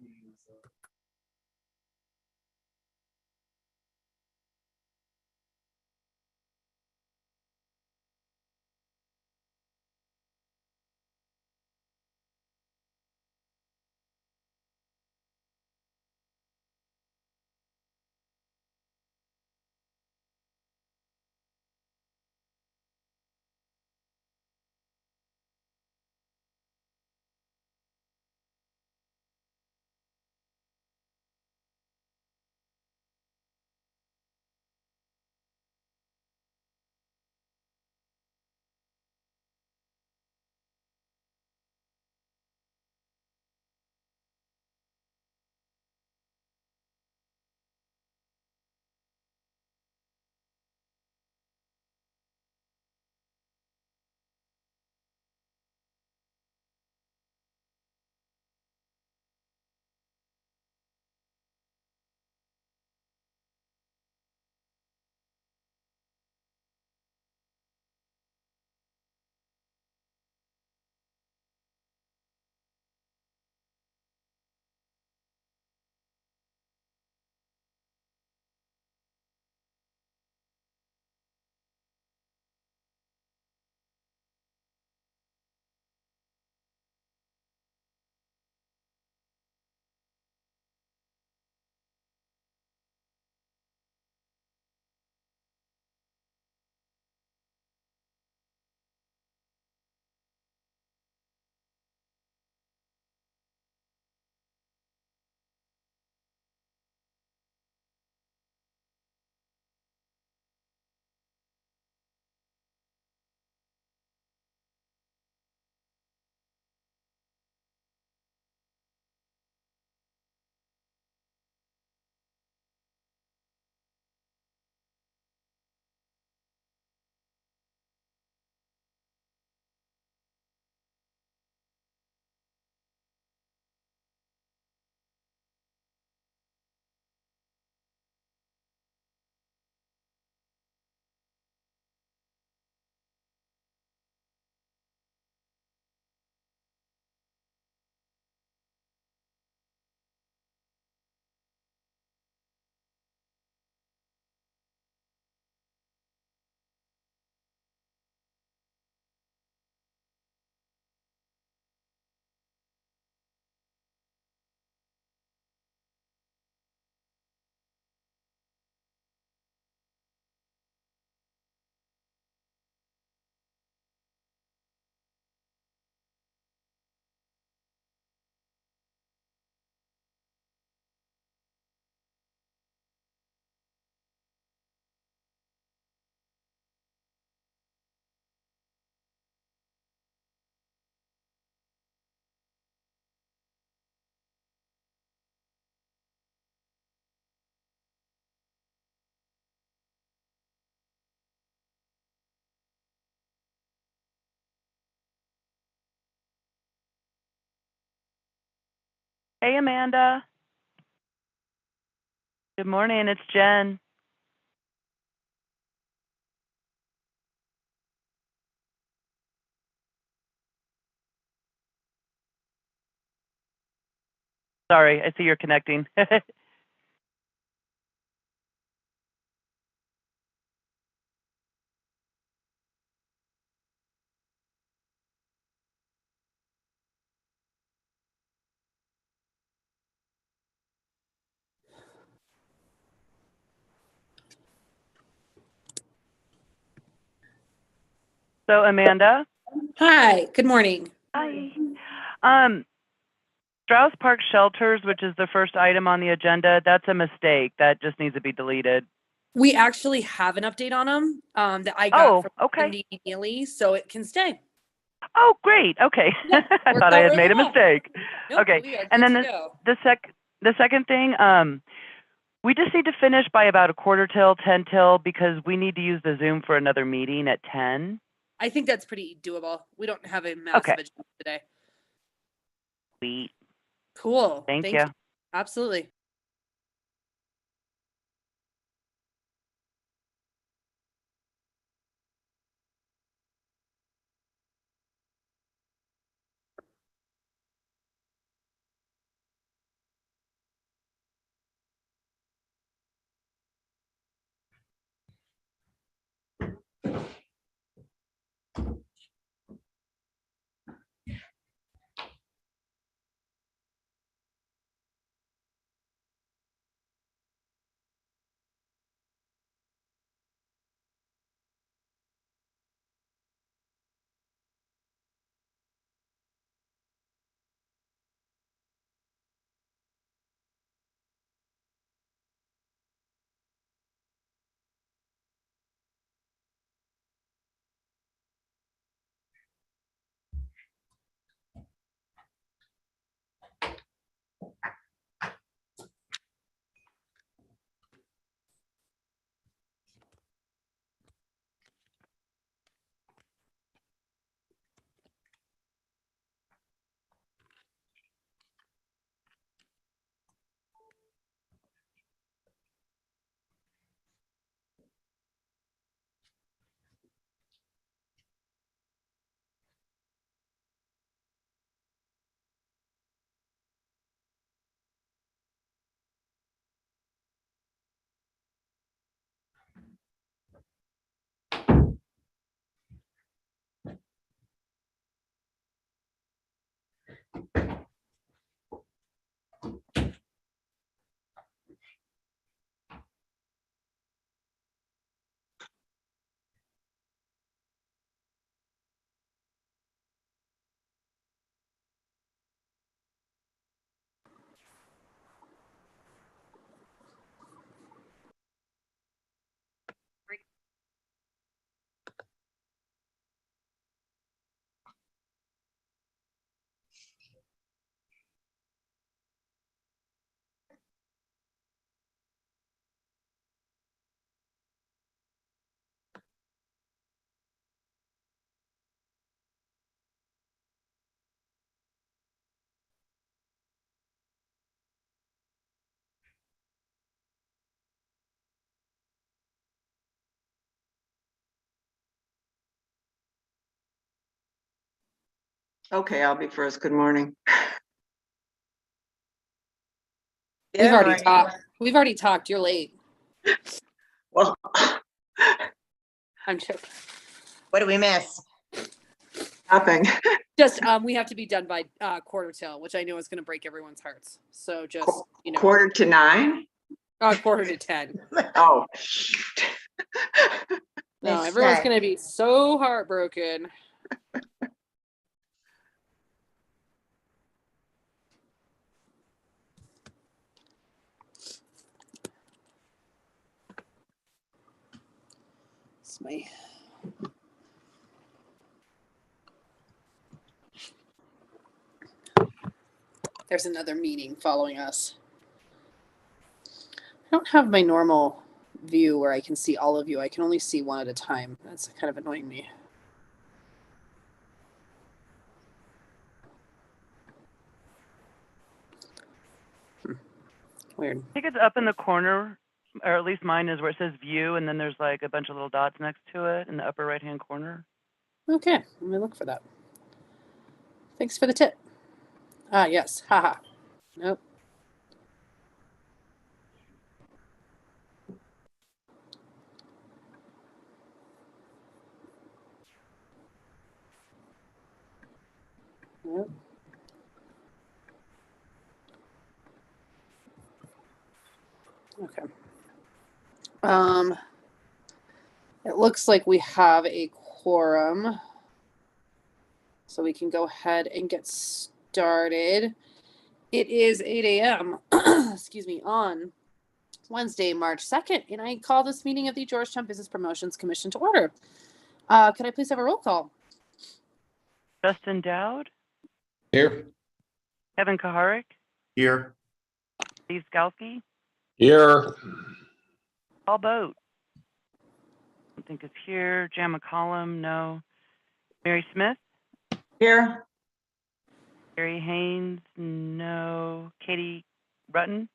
Hey, Amanda. Good morning. It's Jen. Sorry, I see you're connecting. So, Amanda. Hi, good morning. Hi. Um, Strauss Park Shelters, which is the first item on the agenda, that's a mistake. That just needs to be deleted. We actually have an update on them that I got Oh, from okay. Cindy Neely, so it can stay. Oh, great. Okay. Yep, I worked thought I out had really made a well. mistake. Nope, Okay. we are And good then to go. the second thing, we just need to finish by about a quarter till, 10 till, because we need to use the Zoom for another meeting at 10. I think that's pretty doable. We don't have a massive Okay. agenda today. Sweet. Cool. Thank you. you. Absolutely. Okay, I'll be first. Good morning. We've Good already morning. talked. We've already talked. You're late. Well, I'm joking. What do we miss? nothing. Just we have to be done by quarter till, which I know is going to break everyone's hearts. So just you know, 9:45. quarter to 10. Oh, shoot. No, Miss everyone's Scott. going to be so heartbroken. It's my. There's another meeting following us. I don't have my normal view where I can see all of you. I can only see one at a time. That's kind of annoying me. Weird. I think it's up in the corner, or at least mine is, where it says view, and then there's like a bunch of little dots next to it in the upper right-hand corner. Okay, let me look for that. Thanks for the tip. Ah, yes. Haha. Nope. Nope. Okay. It looks like we have a quorum. So we can go ahead and get started. It is 8 a.m. excuse me, on Wednesday, March 2nd, and I call this meeting of the Georgetown Business Promotions Commission to order. Could I please have a roll call? Justin Dowd, Here. Kevin Kaharik, Here. Steve Skalski, Here. Paul Boat. I think it's here. Jan McCollum, no. Mary Smith, Here. Gary Haynes, no. Katie Rutten,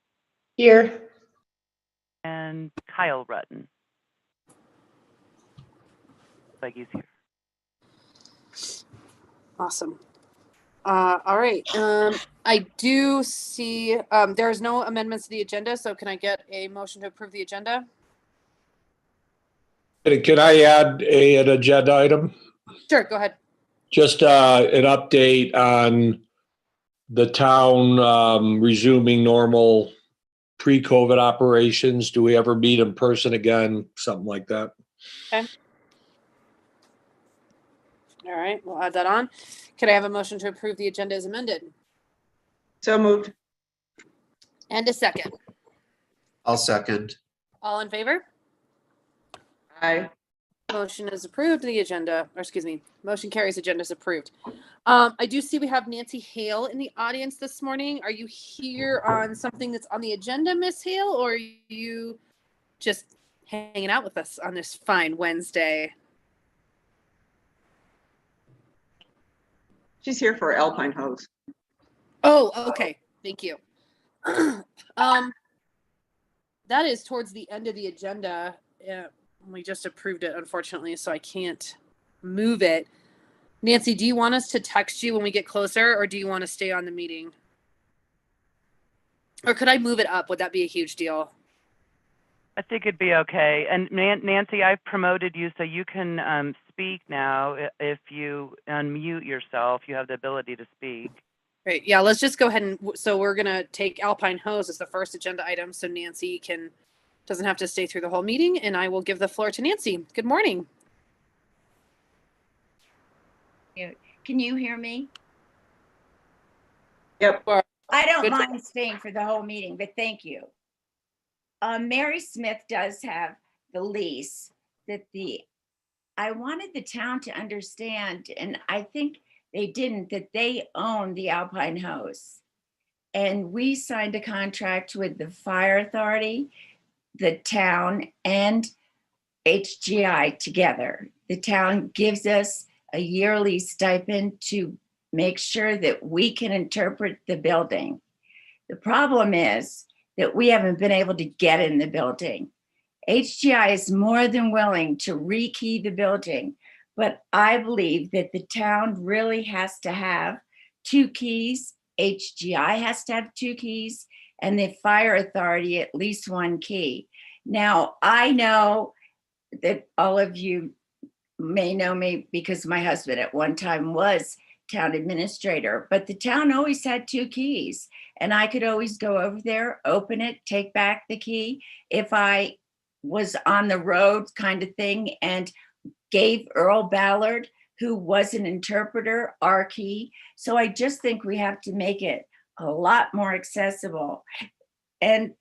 Here. and Kyle Rutten. Looks like he's here. Awesome. All right. I do see there's no amendments to the agenda, so can I get a motion to approve the agenda? Can I add an agenda item? Sure, go ahead. Just an update on the town resuming normal pre-COVID operations. Do we ever meet in person again? Something like that. Okay. All right, we'll add that on. Could I have a motion to approve the agenda as amended? So moved. And a second. I'll second. All in favor? Aye. Motion is approved. The agenda, or excuse me, motion carries. Agenda is approved. I do see we have Nancy Hale in the audience this morning. Are you here on something that's on the agenda, Miss Hale, or are you just hanging out with us on this fine Wednesday? She's here for Alpine Hose. Oh, okay. Thank you. That is towards the end of the agenda. We just approved it, unfortunately, so I can't move it. Nancy, do you want us to text you when we get closer, or do you want to stay on the meeting? Or could I move it up? Would that be a huge deal? I think it'd be okay. And Nancy, I've promoted you so you can speak now. If you unmute yourself, you have the ability to speak. Great. Yeah, let's just go ahead and, so we're going to take Alpine Hose as the first agenda item so Nancy doesn't have to stay through the whole meeting, and I will give the floor to Nancy. Good morning. Can you hear me? Yep. I don't Good. mind staying for the whole meeting, but thank you. Mary Smith does have the lease that I wanted the town to understand, and I think they didn't, that they own the Alpine Hose. And we signed a contract with the fire authority, the town, and HGI together. The town gives us a yearly stipend to make sure that we can interpret the building. The problem is that we haven't been able to get in the building. HGI is more than willing to rekey the building, but I believe that the town really has to have 2 keys. HGI has to have 2 keys, and the fire authority at least 1 key. Now, I know that all of you may know me because my husband at one time was town administrator, but the town always had 2 keys, and I could always go over there, open it, take back the key if I was on the road kind of thing, and gave Earl Ballard, who was an interpreter, our key. So I just think we have to make it a lot more accessible. And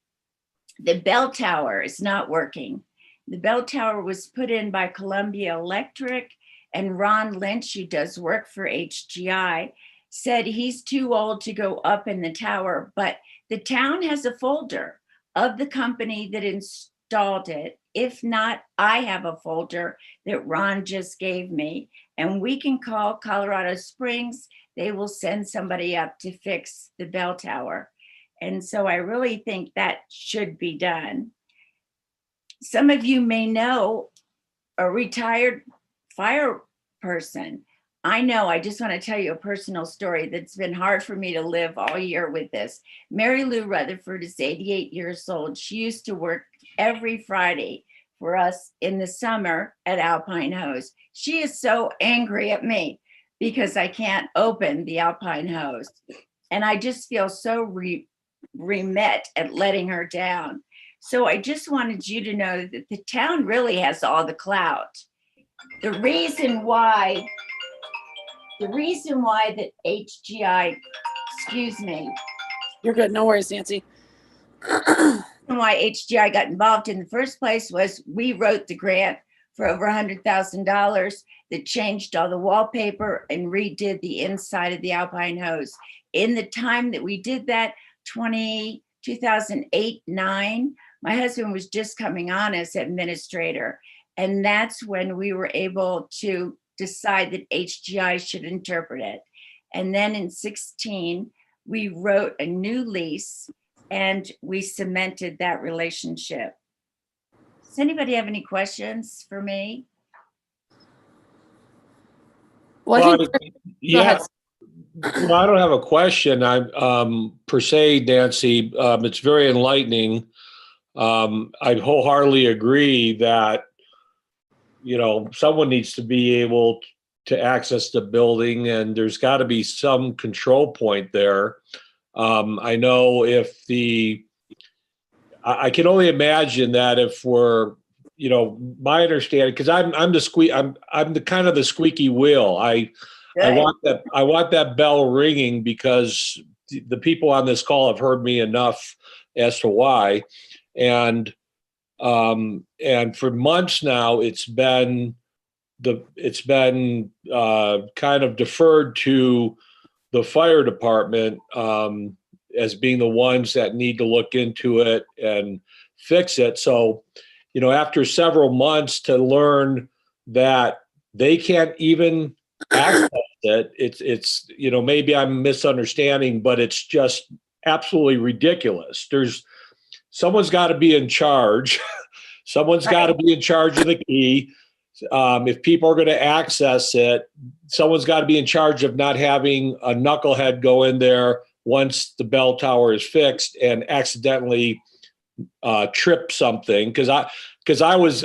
the bell tower is not working. The bell tower was put in by Columbia Electric, and Ron Lynch, who does work for HGI, said he's too old to go up in the tower, but the town has a folder of the company that installed it. If not, I have a folder that Ron just gave me, and we can call Colorado Springs. They will send somebody up to fix the bell tower. And so I really think that should be done. Some of you may know a retired fire person. I know, I just want to tell you a personal story that's been hard for me to live all year with this. Mary Lou Rutherford is 88 years old. She used to work every Friday for us in the summer at Alpine Hose. She is so angry at me because I can't open the Alpine Hose. And I just feel so remet at letting her down. So I just wanted you to know that the town really has all the clout. The reason why that HGI, excuse me, You're good. No worries, Nancy. why HGI got involved in the first place was we wrote the grant for over $100,000 that changed all the wallpaper and redid the inside of the Alpine Hose. In the time that we did that, 2008-9, my husband was just coming on as administrator. And that's when we were able to decide that HGI should interpret it. And then in 16, we wrote a new lease and we cemented that relationship. Does anybody have any questions for me? Well, I think, Well, go yeah, ahead. well, I don't have a question. I per se, Nancy. It's very enlightening. I wholeheartedly agree that someone needs to be able to access the building, and there's got to be some control point there. I know I can only imagine that if we're, my understanding, because I'm the kind of the squeaky wheel. I want that bell ringing because the people on this call have heard me enough as to why, and for months now it's been kind of deferred to the fire department as being the ones that need to look into it and fix it. So, after several months to learn that they can't even access it, it's maybe I'm misunderstanding, but it's just absolutely ridiculous. Someone's got to be in charge. Someone's got to be in charge of the key. If people are going to access it, someone's got to be in charge of not having a knucklehead go in there once the bell tower is fixed and accidentally trip something. Because I was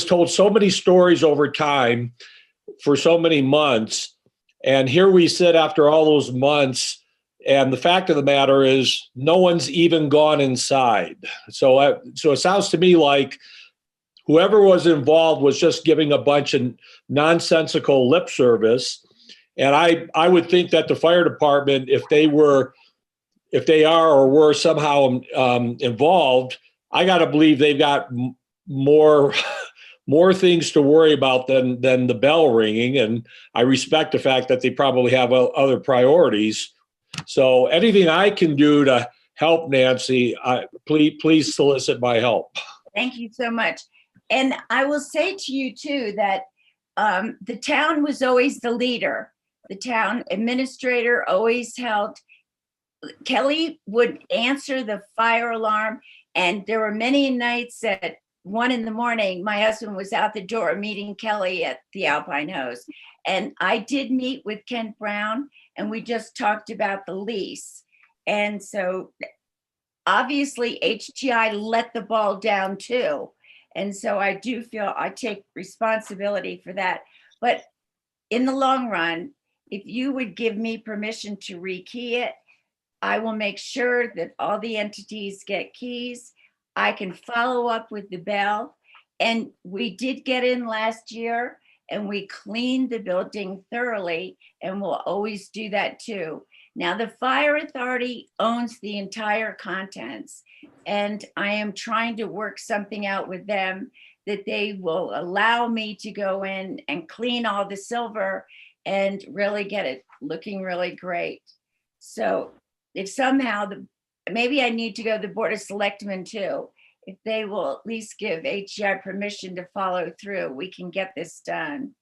told so many stories over time for so many months, and here we sit after all those months, and the fact of the matter is no one's even gone inside. So it sounds to me like whoever was involved was just giving a bunch of nonsensical lip service. And I would think that the fire department, if they are or were somehow involved, I got to believe they've got more things to worry about than the bell ringing. And I respect the fact that they probably have other priorities. So anything I can do to help, Nancy, please solicit my help. Thank you so much. And I will say to you too that the town was always the leader. The town administrator always held. Kelly would answer the fire alarm, and there were many nights that 1 a.m, my husband was out the door meeting Kelly at the Alpine Hose. And I did meet with Kent Brown, and we just talked about the lease. And so obviously HGI let the ball down too. And so I do feel I take responsibility for that. But in the long run, if you would give me permission to rekey it, I will make sure that all the entities get keys. I can follow up with the bell. And we did get in last year and we cleaned the building thoroughly, and we'll always do that too. Now, the fire authority owns the entire contents, and I am trying to work something out with them that they will allow me to go in and clean all the silver and really get it looking really great. So if somehow maybe I need to go to the Board of Selectmen too. If they will at least give HGI permission to follow through, we can get this done.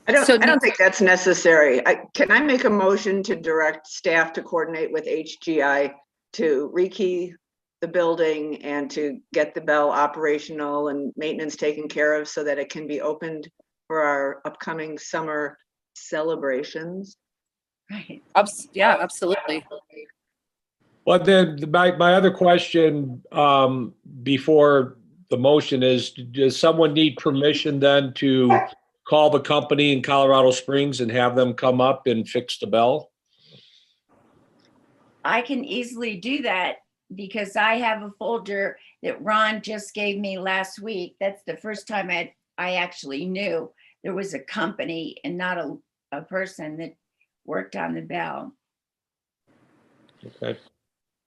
I don't think that's necessary. Can I make a motion to direct staff to coordinate with HGI to rekey the building and to get the bell operational and maintenance taken care of so that it can be opened for our upcoming summer celebrations? Right. Yeah, absolutely. Well, then my other question before the motion is, does someone need permission then to call the company in Colorado Springs and have them come up and fix the bell? I can easily do that because I have a folder that Ron just gave me last week. That's the first time I actually knew there was a company and not a person that worked on the bell. Okay.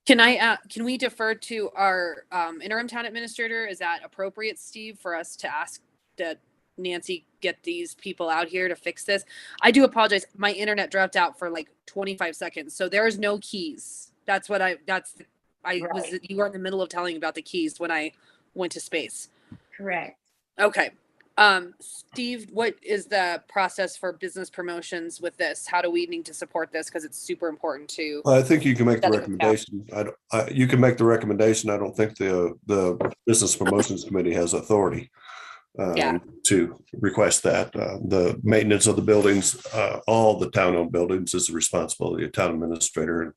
Can we defer to our interim town administrator? Is that appropriate, Steve, for us to ask that Nancy get these people out here to fix this? I do apologize. My internet dropped out for like 25 seconds. So there is no keys. You were in the middle of telling about the keys when I went to space. Correct. Okay. Steve, what is the process for business promotions with this? How do we need to support this? Because it's super important to. I think you can make the Set it recommendation. You can make the recommendation. I don't think the Business Promotions Committee has authority to request that. The maintenance of the buildings, all the town-owned buildings, is the responsibility of town administrator. And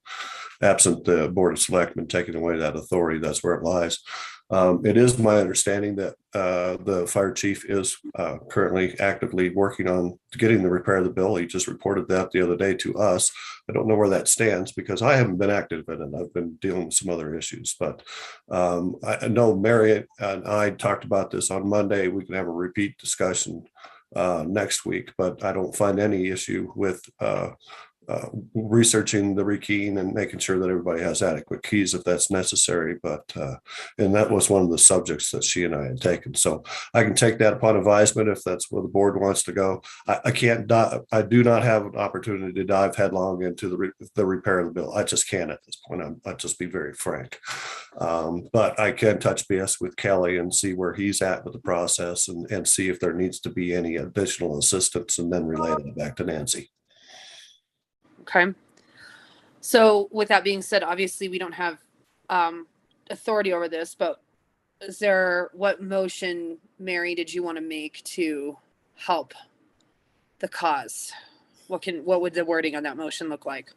absent the Board of Selectmen taking away that authority, that's where it lies. It is my understanding that the fire chief is currently actively working on getting the repair of the bill. He just reported that the other day to us. I don't know where that stands because I haven't been active in it. I've been dealing with some other issues, but I know Mary and I talked about this on Monday. We can have a repeat discussion next week, but I don't find any issue with researching the rekeying and making sure that everybody has adequate keys if that's necessary. But and that was one of the subjects that she and I had taken. So I can take that upon advisement if that's where the board wants to go. I do not have an opportunity to dive headlong into the repair of the bill. I just can't at this point. I'll just be very frank. But I can touch base with Kelly and see where he's at with the process and see if there needs to be any additional assistance, and then relay it back to Nancy. Okay. So with that being said, obviously we don't have authority over this, but what motion, Mary, did you want to make to help the cause? What would the wording on that motion look like?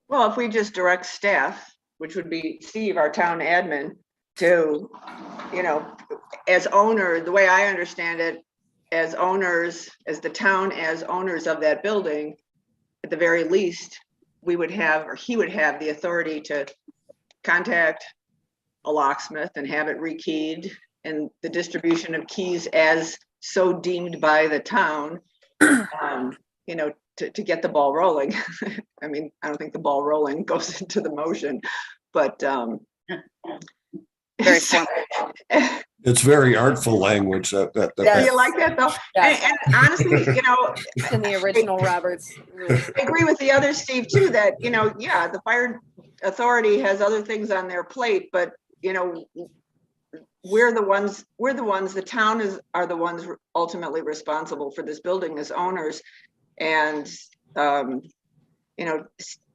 Well, if we just direct staff, which would be Steve, our town admin, to, as owner, the way I understand it, as the town as owners of that building, at the very least, he would have the authority to contact a locksmith and have it rekeyed, and the distribution of keys as so deemed by the town, to get the ball rolling. I mean, I don't think the ball rolling goes into the motion, but Very it's very artful language. Do you like that though? Yes. And honestly, In the original Roberts. I agree with the other Steve too, that, the fire authority has other things on their plate, but, the town are the ones ultimately responsible for this building as owners. And,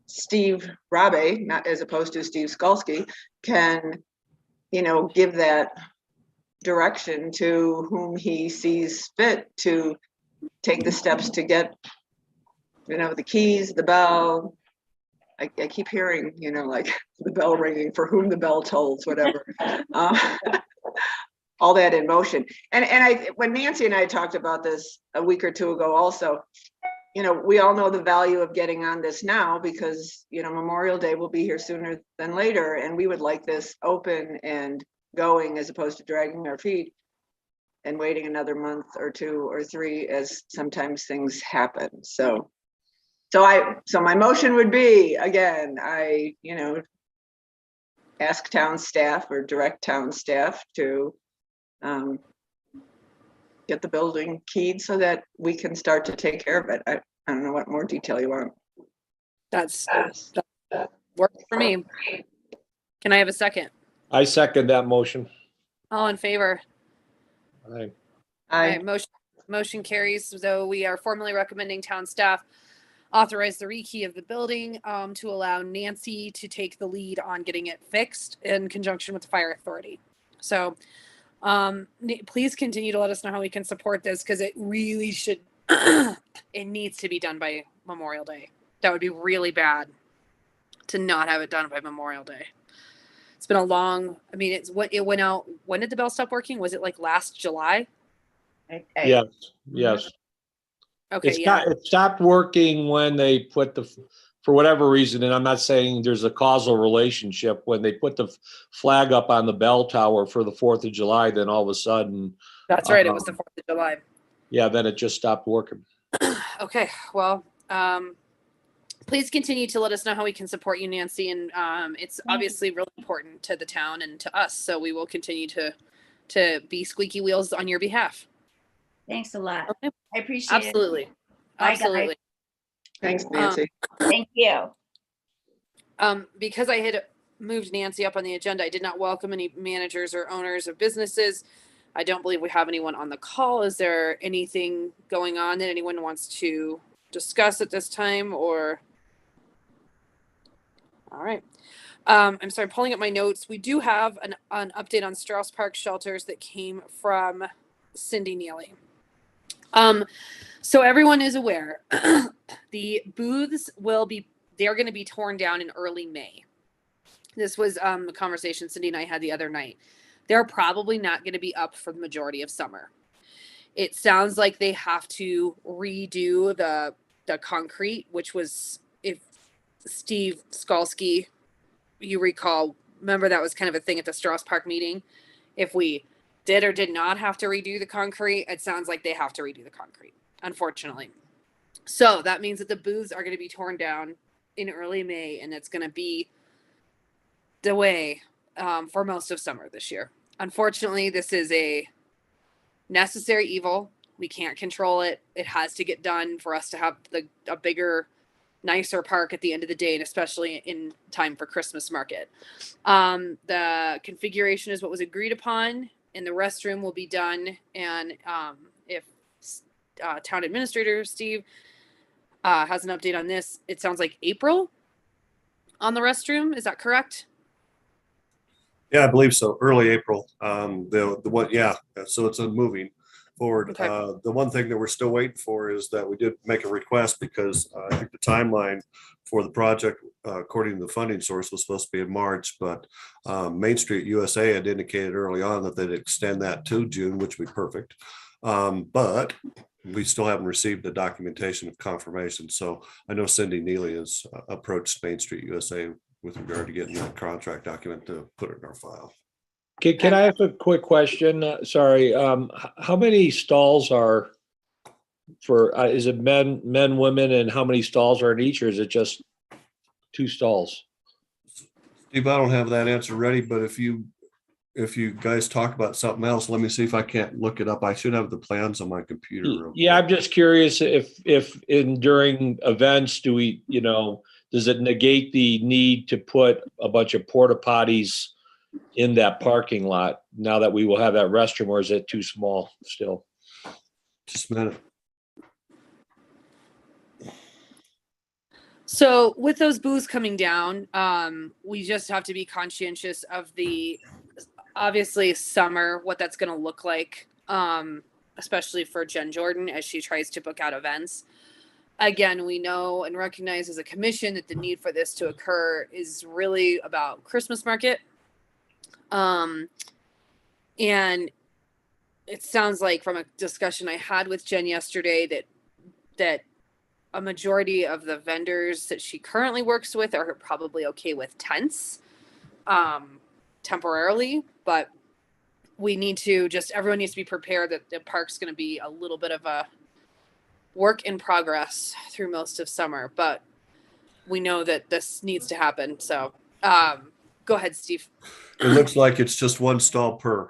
Steve Rabe, not as opposed to Steve Skulski, can, give that direction to whom he sees fit to take the steps to get, the keys, the bell. I keep hearing, like the bell ringing, for whom the bell tolls, whatever. All that in motion. And when Nancy and I talked about this a week or two ago also, we all know the value of getting on this now because, Memorial Day will be here sooner than later. And we would like this open and going as opposed to dragging our feet and waiting another month or 2 or 3 as sometimes things happen. So my motion would be, again, ask town staff or direct town staff to get the building keyed so that we can start to take care of it. I don't know what more detail you want. That works for me. Can I have a second? I second that motion. All in favor? Aye. All right, motion carries. So we are formally recommending town staff authorize the rekey of the building to allow Nancy to take the lead on getting it fixed in conjunction with the fire authority. So please continue to let us know how we can support this because it really should, it needs to be done by Memorial Day. That would be really bad to not have it done by Memorial Day. It's been a long, it went out, when did the bell stop working? Was it like last July? Yes. Okay, It stopped working when they put for whatever reason, and I'm not saying there's a causal relationship, when they put the flag up on the bell tower for the 4th of July, then all of a sudden. That's right, it was the 4th of July. Yeah, then it just stopped working. Okay, well, please continue to let us know how we can support you, Nancy, and it's obviously really important to the town and to us, so we will continue to be squeaky wheels on your behalf. Thanks a lot. Okay. I appreciate it. Absolutely. Bye, Absolutely. guys. Thanks, Nancy. Thank you. Because I had moved Nancy up on the agenda, I did not welcome any managers or owners of businesses. I don't believe we have anyone on the call. Is there anything going on that anyone wants to discuss at this time or? All right. I'm sorry, pulling up my notes. We do have an update on Strauss Park shelters that came from Cindy Neely. So everyone is aware, the booths they're going to be torn down in early May. This was a conversation Cindy and I had the other night. They're probably not going to be up for the majority of summer. It sounds like they have to redo the concrete, which was, if Steve Skalski, you recall, remember that was kind of a thing at the Strauss Park meeting. If we did or did not have to redo the concrete, it sounds like they have to redo the concrete, unfortunately. So that means that the booths are going to be torn down in early May, and it's going to be the way for most of summer this year. Unfortunately, this is a necessary evil. We can't control it. It has to get done for us to have a bigger, nicer park at the end of the day, and especially in time for Christmas market. The configuration is what was agreed upon, and the restroom will be done. And if town administrator Steve has an update on this, it sounds like April on the restroom. Is that correct? Yeah, I believe so. Early April. The one, yeah. So it's moving forward. Okay. The one thing that we're still waiting for is that we did make a request because I think the timeline for the project, according to the funding source, was supposed to be in March, but Main Street USA had indicated early on that they'd extend that to June, which would be perfect. But we still haven't received the documentation of confirmation. So I know Cindy Neely has approached Main Street USA with regard to getting that contract document to put it in our file. Can I ask a quick question? Sorry, how many stalls are for, is it men, women, and how many stalls are in each, or is it just 2 stalls? Steve, I don't have that answer ready, but if you guys talk about something else, let me see if I can't look it up. I should have the plans on my computer. real Yeah, quick. I'm just curious if during events, does it negate the need to put a bunch of porta potties in that parking lot now that we will have that restroom, or is it too small still? Just a minute. So with those booths coming down, we just have to be conscientious of obviously summer, what that's going to look like, especially for Jen Jordan as she tries to book out events. Again, we know and recognize as a commission that the need for this to occur is really about Christmas market. And it sounds like from a discussion I had with Jen yesterday that a majority of the vendors that she currently works with are probably okay with tents temporarily, but we need to everyone needs to be prepared that the park's going to be a little bit of a work in progress through most of summer, but we know that this needs to happen. So go ahead, Steve. It looks like it's just one stall per.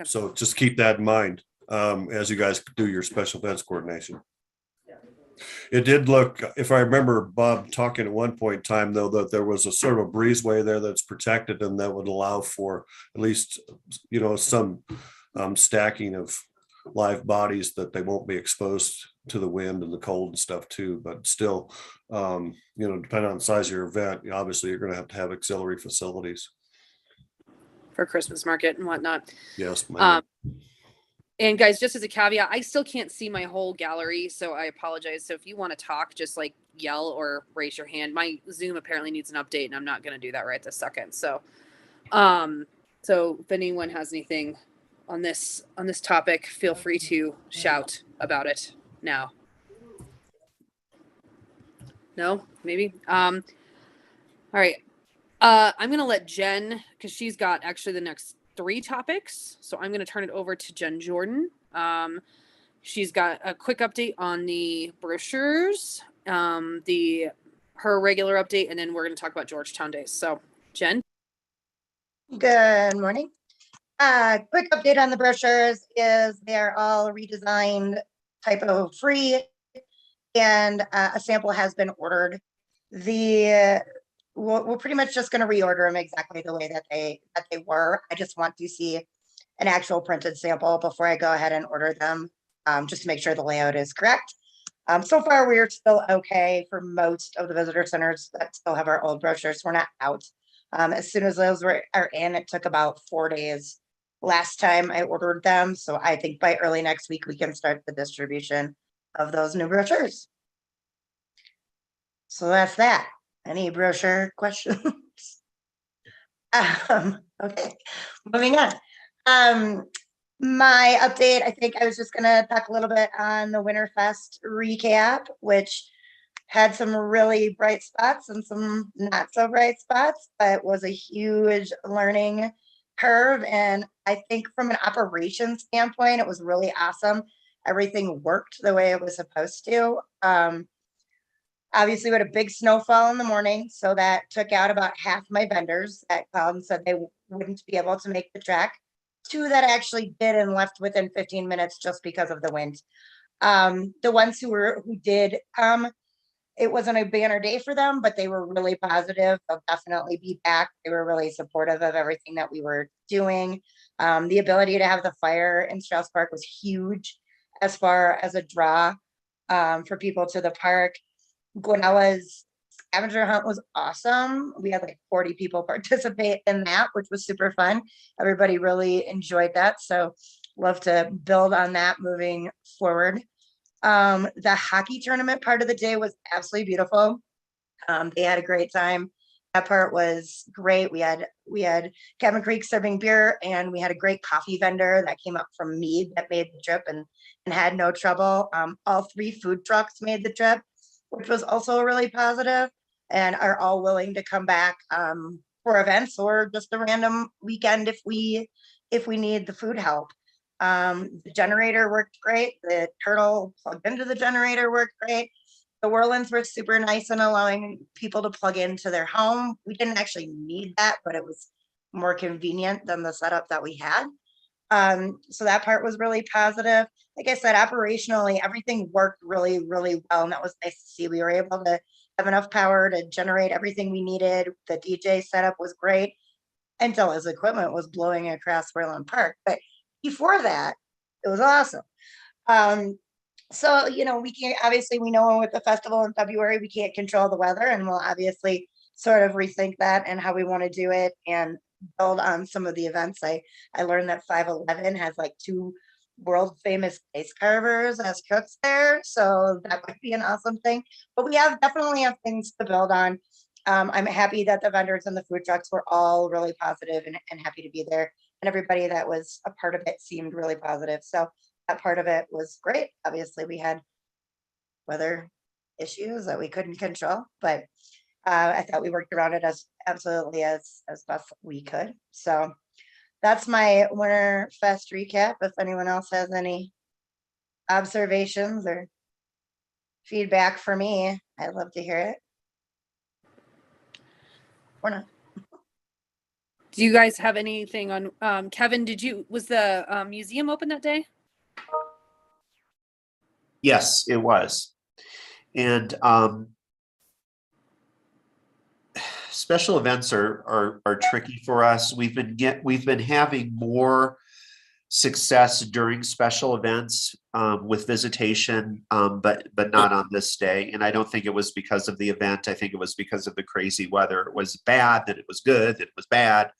So just keep that in mind as you guys do your special events coordination. It did look, if I remember Bob talking at one point in time, though, that there was a sort of a breezeway there that's protected and that would allow for at least, some stacking of live bodies that they won't be exposed to the wind and the cold and stuff too. But still, depending on the size of your event, obviously you're going to have auxiliary facilities. For Christmas market and whatnot. Yes, ma'am. And guys, just as a caveat, I still can't see my whole gallery, so I apologize. So if you want to talk, just like yell or raise your hand. My Zoom apparently needs an update, and I'm not going to do that right this second. So, so if anyone has anything on this topic, feel free to shout about it now. No, maybe. All right. I'm going to let Jen, because she's got actually the next 3 topics. So I'm going to turn it over to Jen Jordan. She's got a quick update on the brochures, her regular update, and then we're going to talk about Georgetown Days. So Jen. Good morning. Quick update on the brochures is they're all redesigned, typo free, and a sample has been ordered. We're pretty much just going to reorder them exactly the way that they were. I just want to see an actual printed sample before I go ahead and order them, just to make sure the layout is correct. So far, we're still okay for most of the visitor centers that still have our old brochures. We're not out. As soon as those are in, it took about 4 days last time I ordered them. So I think by early next week, we can start the distribution of those new brochures. So that's that. Any brochure questions? Okay, moving on. My update, I think I was just gonna talk a little bit on the Winterfest recap, which had some really bright spots and some not so bright spots, but was a huge learning curve. And I think from an operations standpoint, it was really awesome. Everything worked the way it was supposed to. Obviously, we had a big snowfall in the morning, so that took out about half my vendors that called and said they wouldn't be able to make the trek. 2 that actually did and left within 15 minutes just because of the wind. The ones who did come, it wasn't a banner day for them, but they were really positive. They'll definitely be back. They were really supportive of everything that we were doing. The ability to have the fire in Strauss Park was huge as far as a draw for people to the park. Gwinella's scavenger hunt was awesome. We had like 40 people participate in that, which was super fun. Everybody really enjoyed that. So love to build on that moving forward. The hockey tournament part of the day was absolutely beautiful. They had a great time. That part was great. We had Cabin Creek serving beer, and we had a great coffee vendor that came up from Mead that made the trip and had no trouble. All 3 food trucks made the trip, which was also really positive, and are all willing to come back for events or just a random weekend if we need the food help. The generator worked great. The turtle plugged into the generator worked great. The Whirlwinds were super nice in allowing people to plug into their home. We didn't actually need that, but it was more convenient than the setup that we had. So that part was really positive. Like I said, operationally, everything worked really, really well. And that was nice to see. We were able to have enough power to generate everything we needed. The DJ setup was great until his equipment was blowing across Wayland Park. But before that, it was awesome. So, we can't, obviously, we know with the festival in February, we can't control the weather, and we'll obviously sort of rethink that and how we want to do it and build on some of the events. I learned that 511 has like 2 world famous ice carvers as cooks there. So that would be an awesome thing. But we definitely have things to build on. I'm happy that the vendors and the food trucks were all really positive and happy to be there. And everybody that was a part of it seemed really positive. So that part of it was great. Obviously, we had weather issues that we couldn't control, but I thought we worked around it as absolutely as best we could. So that's my Winter Fest recap. If anyone else has any observations or feedback for me, I'd love to hear it. Or not. Do you guys have anything on, Kevin, was the museum open that day? Yes, it was. And special events are tricky for us. We've been having more success during special events with visitation, but not on this day. And I don't think it was because of the event. I think it was because of the crazy weather. It was bad, then it was good, then it was bad.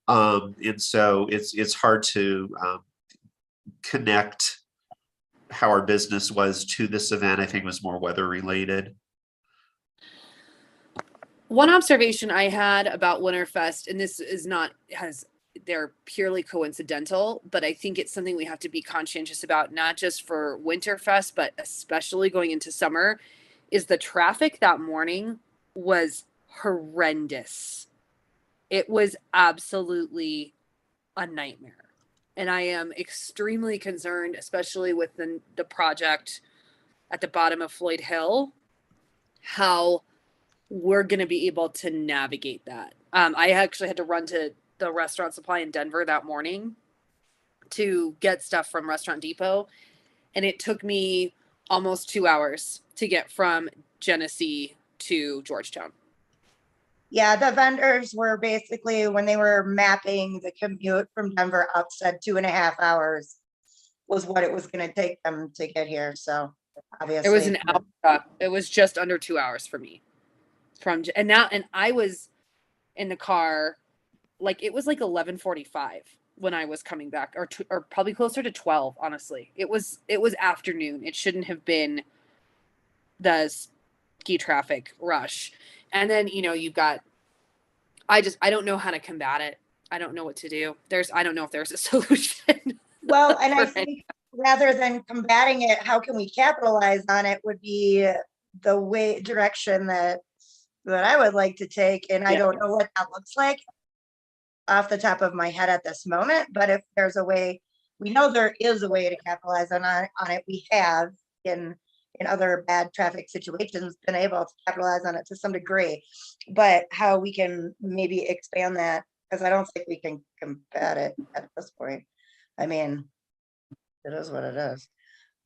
And so it's hard to connect how our business was to this event. I think it was more weather related. One observation I had about Winterfest, and this is they're purely coincidental, but I think it's something we have to be conscientious about, not just for Winterfest, but especially going into summer, is the traffic that morning was horrendous. It was absolutely a nightmare. And I am extremely concerned, especially with the project at the bottom of Floyd Hill, how we're going to be able to navigate that. I actually had to run to the Restaurant Supply in Denver that morning to get stuff from Restaurant Depot. And it took me almost 2 hours to get from Genesee to Georgetown. Yeah, the vendors were basically, when they were mapping the commute from Denver up, said 2.5 hours was what it was going to take them to get here. So obviously it was an hour. It was just under 2 hours for me. And I was in the car, like it was like 11:45 when I was coming back, or probably closer to 12. Honestly, it was afternoon. It shouldn't have been the ski traffic rush. And then, you've got, I don't know how to combat it. I don't know what to do. I don't know if there's a solution. Well, and I think rather than combating it, how can we capitalize on it would be the direction that I would like to take. And I don't know what that looks like off the top of my head at this moment, but if there's a way, we know there is a way to capitalize on it. We have in other bad traffic situations been able to capitalize on it to some degree, but how we can maybe expand that, because I don't think we can combat it at this point. I mean, it is what it is.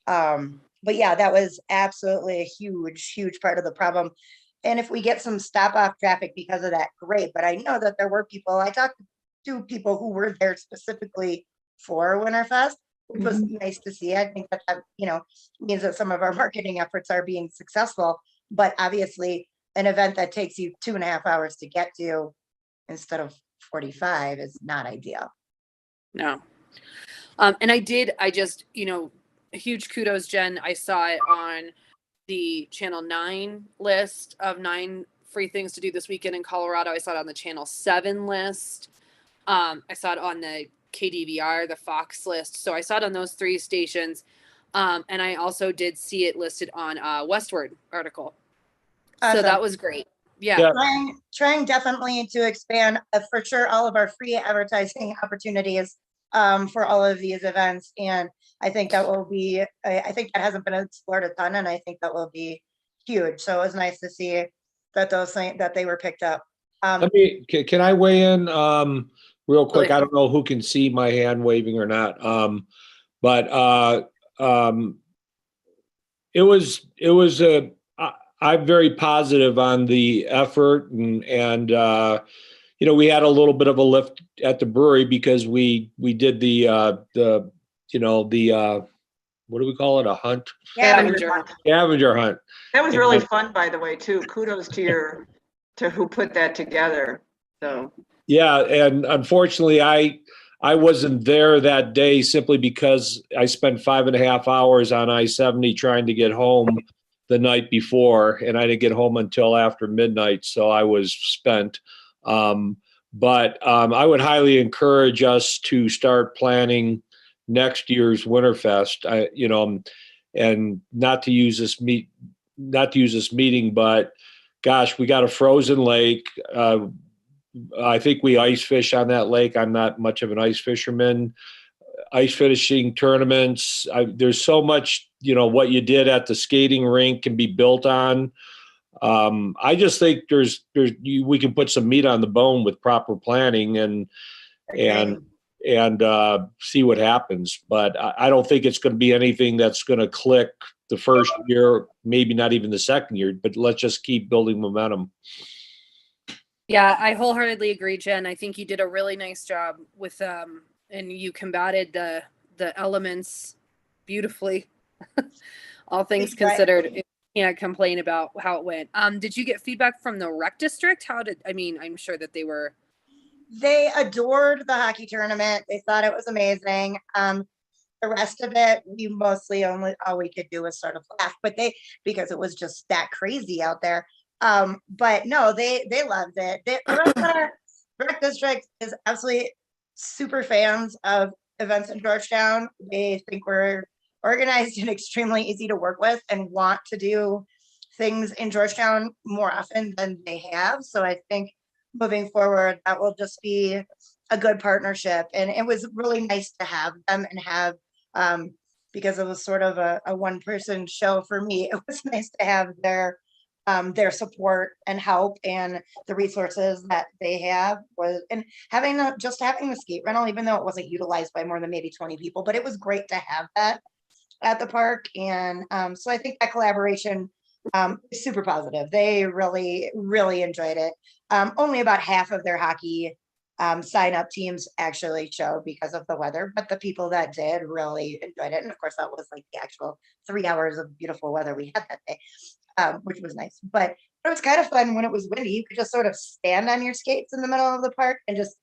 But yeah, that was absolutely a huge part of the problem. And if we get some stop off traffic because of that, great. But I know that there were people, I talked to people who were there specifically for Winterfest, which was nice to see. I think that means that some of our marketing efforts are being successful, but obviously an event that takes you 2.5 hours to get to instead of 45 is not ideal. No. And I just, a huge kudos, Jen. I saw it on the Channel 9 list of 9 free things to do this weekend in Colorado. I saw it on the Channel 7 list. I saw it on the KDVR, the Fox list. So I saw it on those 3 stations. And I also did see it listed on Westward article. Awesome. So that was great. Yeah. Trying definitely to expand for sure all of our free advertising opportunities for all of these events. And I think that will be, I think that hasn't been explored a ton, and I think that will be huge. So it was nice to see that that they were picked up. Can I weigh in real quick? I don't know who can see my hand waving or not. But it was I'm very positive on the effort, and we had a little bit of a lift at the brewery because we did the what do we call it? A hunt? Scavenger hunt. Scavenger hunt. That was really fun, by the way, too. Kudos to who put that together. So Yeah, and unfortunately, I wasn't there that day simply because I spent 5.5 hours on I-70 trying to get home the night before, and I didn't get home until after midnight, so I was spent. But I would highly encourage us to start planning next year's Winterfest. And not to use this meeting, but gosh, we got a frozen lake. I think we ice fish on that lake. I'm not much of an ice fisherman. Ice fishing tournaments. There's so much, what you did at the skating rink can be built on. I just think we can put some meat on the bone with proper planning and see what happens. But I don't think it's going to be anything that's going to click the first year, maybe not even the second year, but let's just keep building momentum. Yeah, I wholeheartedly agree, Jen. I think you did a really nice job with and you combated the elements beautifully. All things considered, can't complain about how it went. Did you get feedback from the rec district? I'm sure that they adored the hockey tournament. They thought it was amazing. The rest of it, we mostly all we could do was sort of laugh, because it was just that crazy out there. But no, they loved it. The rec district is absolutely super fans of events in Georgetown. They think we're organized and extremely easy to work with and want to do things in Georgetown more often than they have. So I think moving forward, that will just be a good partnership. And it was really nice to have them and have, because it was sort of a one-person show for me, it was nice to have their support and help and the resources that they have and having the skate rental, even though it wasn't utilized by more than maybe 20 people, but it was great to have that at the park. And so I think that collaboration is super positive. They really, really enjoyed it. Only about half of their hockey sign up teams actually show because of the weather, but the people that did really enjoyed it. And of course, that was like the actual 3 hours of beautiful weather we had that day. Which was nice, but it was kind of fun when it was windy. You could just sort of stand on your skates in the middle of the park and just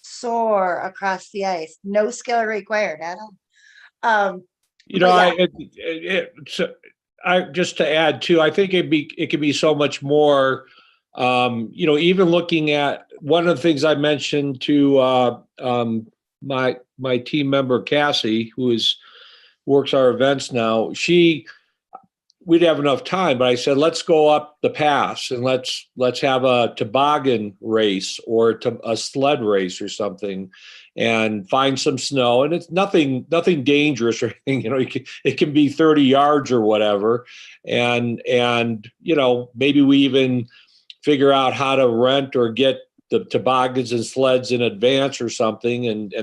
soar across the ice. No skill required at all. I just to add too, I think it could be so much more. Even looking at one of the things I mentioned to my team member Cassie, who works our events now, we'd have enough time, but I said, let's go up the pass and let's have a toboggan race or a sled race or something and find some snow. And it's nothing dangerous or anything, it can be 30 yards or whatever. And maybe we even figure out how to rent or get the toboggans and sleds in advance or something. And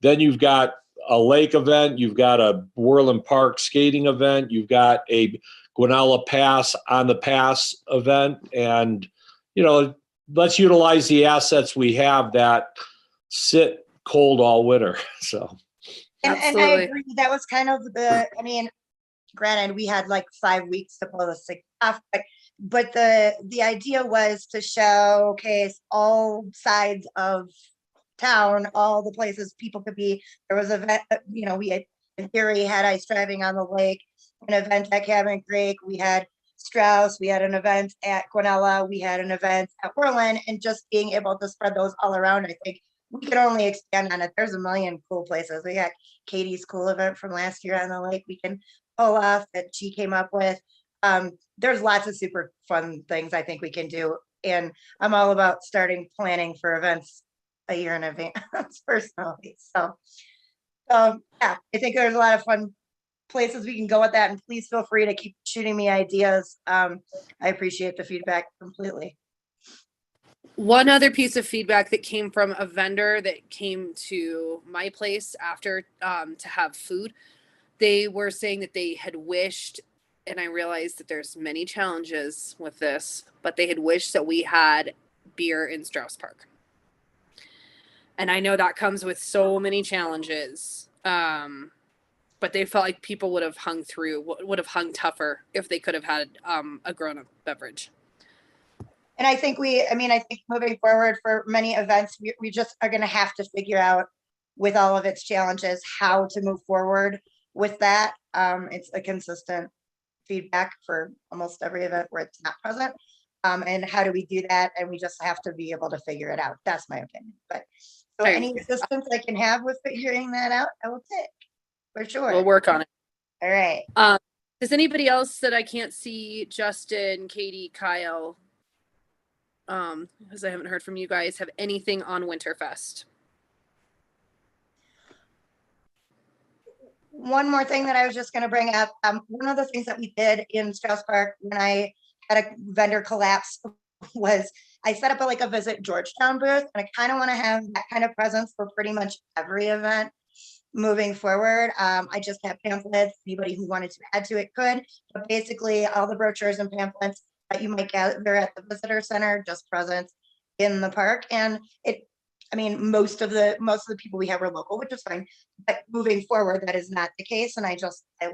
then you've got a lake event, you've got a Whirland Park skating event, you've got a Guanella Pass on the pass event, and let's utilize the assets we have that sit cold all winter. So, and I agree. That was kind of granted, we had like 5 weeks to pull this thing off, but the idea was to showcase all sides of town, all the places people could be. There was an event, we had in theory had ice driving on the lake, an event at Cabin Creek, we had Strauss, we had an event at Guanella, we had an event at Whirland, and just being able to spread those all around, I think we could only expand on it. There's a million cool places. We got Katie's cool event from last year on the lake we can pull off that she came up with. There's lots of super fun things I think we can do, and I'm all about starting planning for events a year in advance personally. So yeah, I think there's a lot of fun places we can go with that, and please feel free to keep shooting me ideas. I appreciate the feedback completely. One other piece of feedback that came from a vendor that came to my place after to have food, they were saying that they had wished, and I realized that there's many challenges with this, but they had wished that we had beer in Strauss Park. And I know that comes with so many challenges, but they felt like people would have hung tougher if they could have had a grown-up beverage. And I think I think moving forward for many events, we just are gonna have to figure out with all of its challenges, how to move forward with that. It's a consistent feedback for almost every event where it's not present. And how do we do that? And we just have to be able to figure it out. That's my opinion. But so Okay. any assistance I can have with figuring that out, I will take, for sure. We'll work on it. All right. Does anybody else that I can't see, Justin, Katie, Kyle, because I haven't heard from you guys, have anything on Winterfest? One more thing that I was just going to bring up. One of the things that we did in Strauss Park when I had a vendor collapse was I set up a Visit Georgetown booth, and I kind of want to have that kind of presence for pretty much every event moving forward. I just have pamphlets. Anybody who wanted to add to it could, but basically all the brochures and pamphlets that you might gather at the visitor center, just present in the park. And most of the people we have are local, which is fine. But moving forward, that is not the case. And I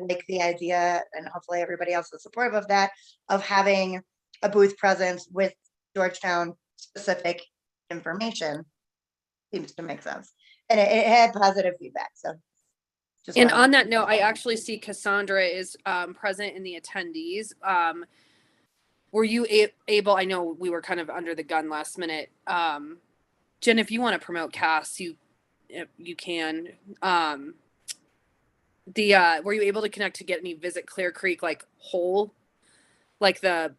like the idea, and hopefully everybody else is supportive of that, of having a booth presence with Georgetown specific information. Seems to make sense. And it had positive feedback. So And on that note, I actually see Cassandra is present in the attendees. Were you able, I know we were kind of under the gun last minute. Jen, if you want to promote Cass, you can. Were you able to connect to get any Visit Clear Creek whole, like the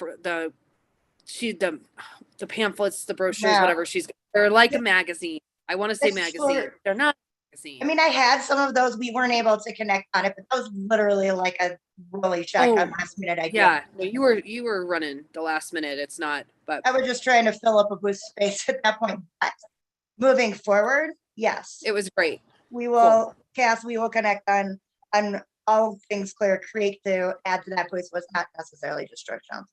pamphlets, the brochures, No. whatever they're like a magazine. I want to say magazine. Short. They're not a magazine. I had some of those. We weren't able to connect on it, but that was literally like a really shotgun last minute idea. Yeah, you were running the last minute. It's not, but I was just trying to fill up a booth space at that point. But moving forward, yes, it was great. we will, Cass, we will connect on all things Clear Creek to add to that booth was not necessarily just Georgetown.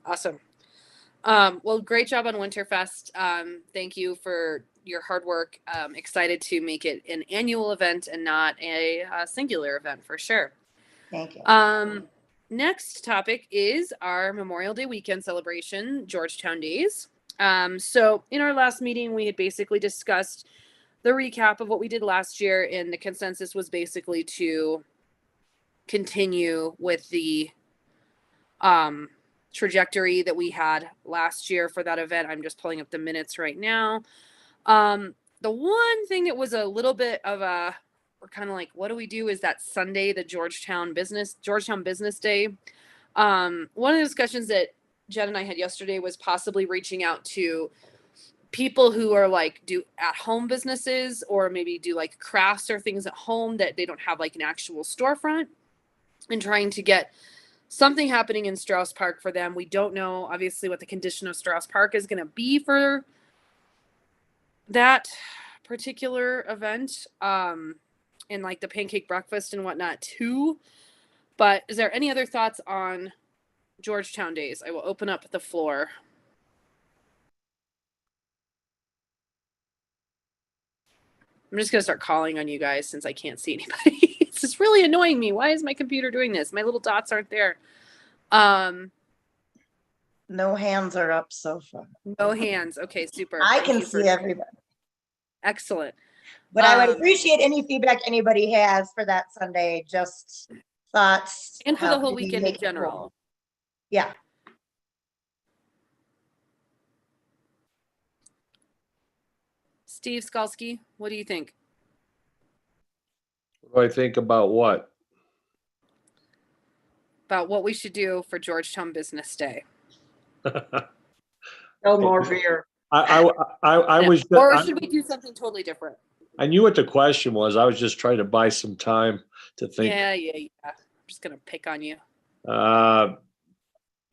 Awesome. Well, great job on Winterfest. Thank you for your hard work. Excited to make it an annual event and not a singular event for sure. Thank you. Next topic is our Memorial Day weekend celebration, Georgetown Days. So in our last meeting, we had basically discussed the recap of what we did last year, and the consensus was basically to continue with the trajectory that we had last year for that event. I'm just pulling up the minutes right now. The one thing that was a little bit of we're kind of like, what do we do? Is that Sunday, the Georgetown Business Day. One of the discussions that Jen and I had yesterday was possibly reaching out to people who are do at-home businesses, or maybe do crafts or things at home that they don't have an actual storefront, and trying to get something happening in Strauss Park for them. We don't know, obviously, what the condition of Strauss Park is going to be for that particular event, and the pancake breakfast and whatnot too. But is there any other thoughts on Georgetown Days? I will open up the floor. I'm just going to start calling on you guys since I can't see anybody. It's just really annoying me. Why is my computer doing this? My little dots aren't there. No hands are up so far. No hands. Okay, super. I Thank can you for- see everybody. Excellent. But I would appreciate any feedback anybody has for that Sunday, just thoughts. And for how the whole can we weekend in make it general. cool? Yeah. Steve Skalski, what do you think? What do I think about what? About what we should do for Georgetown Business Day? No more beer. I was. Or should we do something totally different? I knew what the question was. I was just trying to buy some time to think. Yeah. I'm just gonna pick on you.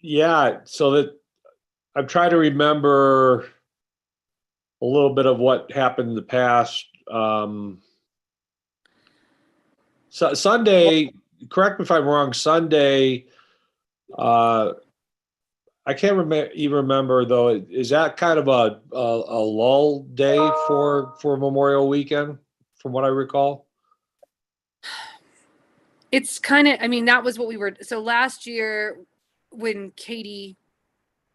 Yeah. So that I'm trying to remember a little bit of what happened in the past. So Sunday, correct me if I'm wrong. Sunday, I can't remember though. Is that kind of a lull day for Memorial Weekend, from what I recall? It's kind of, that was what we were. So last year when Katie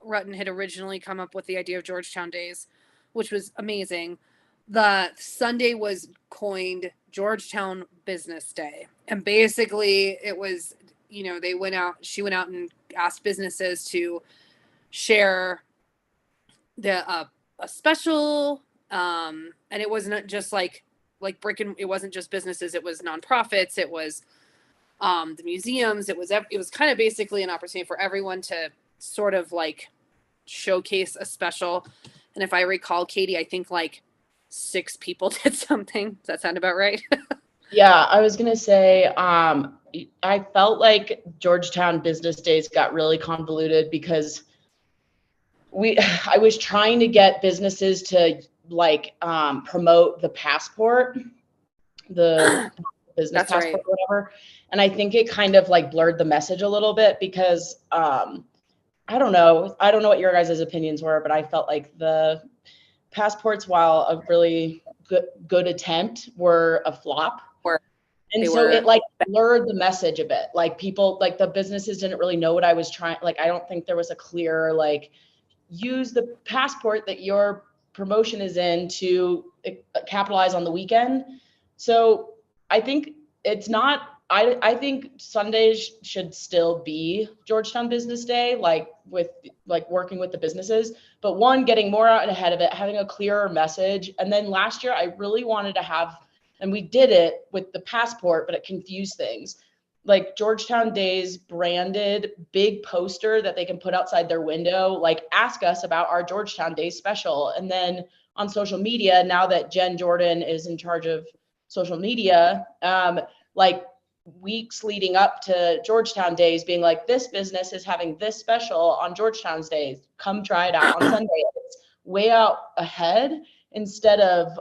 Rutten had originally come up with the idea of Georgetown Days, which was amazing. The Sunday was coined Georgetown Business Day. And basically it was, you know, she went out and asked businesses to share a special, and it wasn't just like it wasn't just businesses, it was nonprofits, it was the museums, it was kind of basically an opportunity for everyone to sort of like showcase a special. And if I recall, Katie, I think like 6 people did something. Does that sound about right? Yeah, I was gonna say, I felt like Georgetown Business Days got really convoluted because I was trying to get businesses to like promote the passport, the business That's passport, right. or whatever. And I think it kind of like blurred the message a little bit because I don't know what your guys' opinions were, but I felt like the passports, while a really good attempt, were a flop. And so it like blurred the message a bit. Like people, like the businesses didn't really know what I was trying. Like, I don't think there was a clear, like, use the passport that your promotion is in to capitalize on the weekend. So I think it's not, I think Sundays should still be Georgetown Business Day, like with like working with the businesses, but one, getting more out ahead of it, having a clearer message. And then last year I really wanted to have, and we did it with the passport, but it confused things. Like Georgetown Days branded big poster that they can put outside their window, like ask us about our Georgetown Days special. And then on social media, now that Jen Jordan is in charge of social media, like weeks leading up to Georgetown Days being like, this business is having this special on Georgetown's Days, come try it out on Sunday. It's way out ahead instead of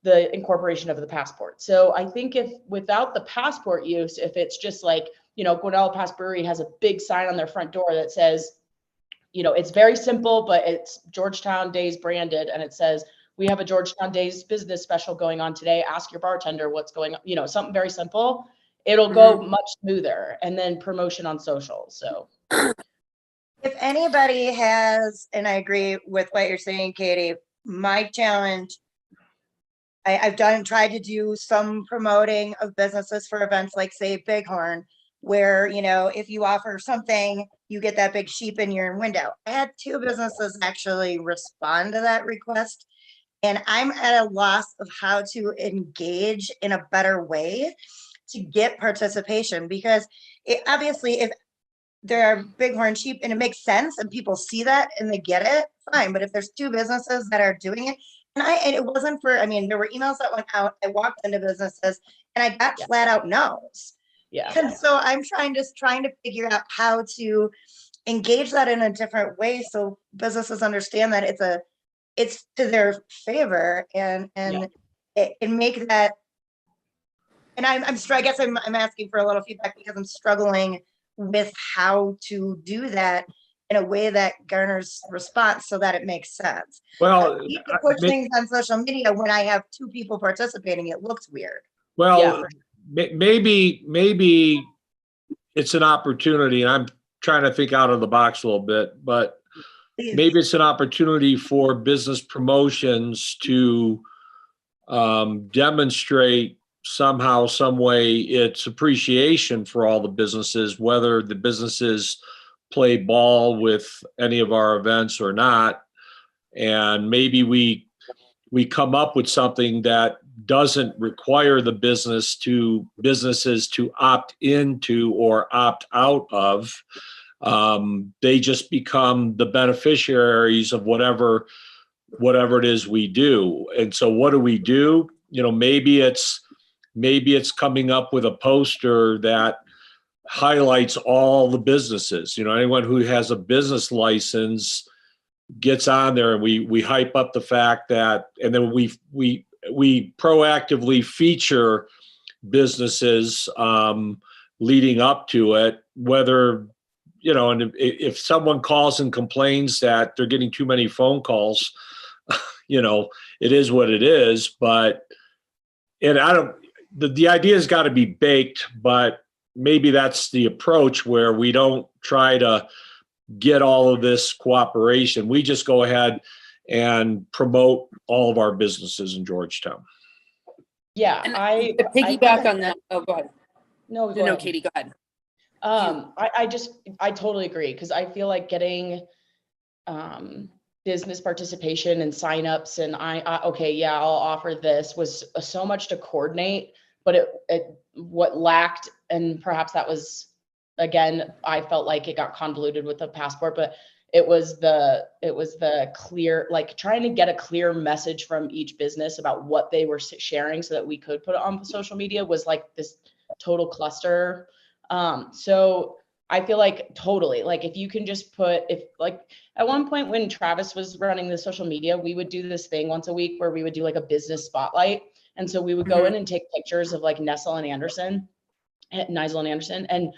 the incorporation of the passport. So I think if without the passport use, if it's just like, you know, Guanella Pass Brewery has a big sign on their front door that says, you know, it's very simple, but it's Georgetown Days branded, and it says, we have a Georgetown Days business special going on today. Ask your bartender what's going on, you know, something very simple. It'll go much smoother. And then promotion on social. So If anybody has, and I agree with what you're saying, Katie, my challenge, I've tried to do some promoting of businesses for events like, say, Bighorn, where, you know, if you offer something, you get that big sheep in your window. I had 2 businesses actually respond to that request, and I'm at a loss of how to engage in a better way to get participation, because obviously if there are Bighorn sheep and it makes sense and people see that and they get it, fine. But if there's 2 businesses that are doing it, and it wasn't for, I mean, there were emails that went out, I walked into businesses and I got flat out no's. yeah. And so I'm trying to figure out how to engage that in a different way so businesses understand that it's to their favor and it make that. And I guess I'm asking for a little feedback because I'm struggling with how to do that in a way that garners response so that it makes sense. Well, I hate to push things on social media when I have 2 people participating. It looks weird. well, maybe it's an opportunity, and I'm trying to think out of the box a little bit, but maybe it's an opportunity for business promotions to demonstrate somehow, some way, its appreciation for all the businesses, whether the businesses play ball with any of our events or not. And maybe we come up with something that doesn't require the businesses to opt into or opt out of. They just become the beneficiaries of whatever it is we do. And so what do? You know, maybe it's coming up with a poster that highlights all the businesses. You know, anyone who has a business license gets on there, and we hype up the fact that, and then we proactively feature businesses leading up to it, whether, you know, and if someone calls and complains that they're getting too many phone calls, you know, it is what it is. But, and the idea has got to be baked, but maybe that's the approach, where we don't try to get all of this cooperation. We just go ahead and promote all of our businesses in Georgetown. Yeah, And I to piggyback on that. Oh, go ahead. no, go No, ahead. Katie, go ahead. I totally agree, because I feel like getting business participation and signups and okay, yeah, I'll offer this was so much to coordinate, but it what lacked, and perhaps that was, again, I felt like it got convoluted with the passport, but it was the clear, like trying to get a clear message from each business about what they were sharing so that we could put it on social media was like this total cluster. So I feel like totally, like if you can just put, if like at one point when Travis was running the social media, we would do this thing once a week where we would do like a business spotlight. And so we would go in and take pictures of like Nigel and Anderson and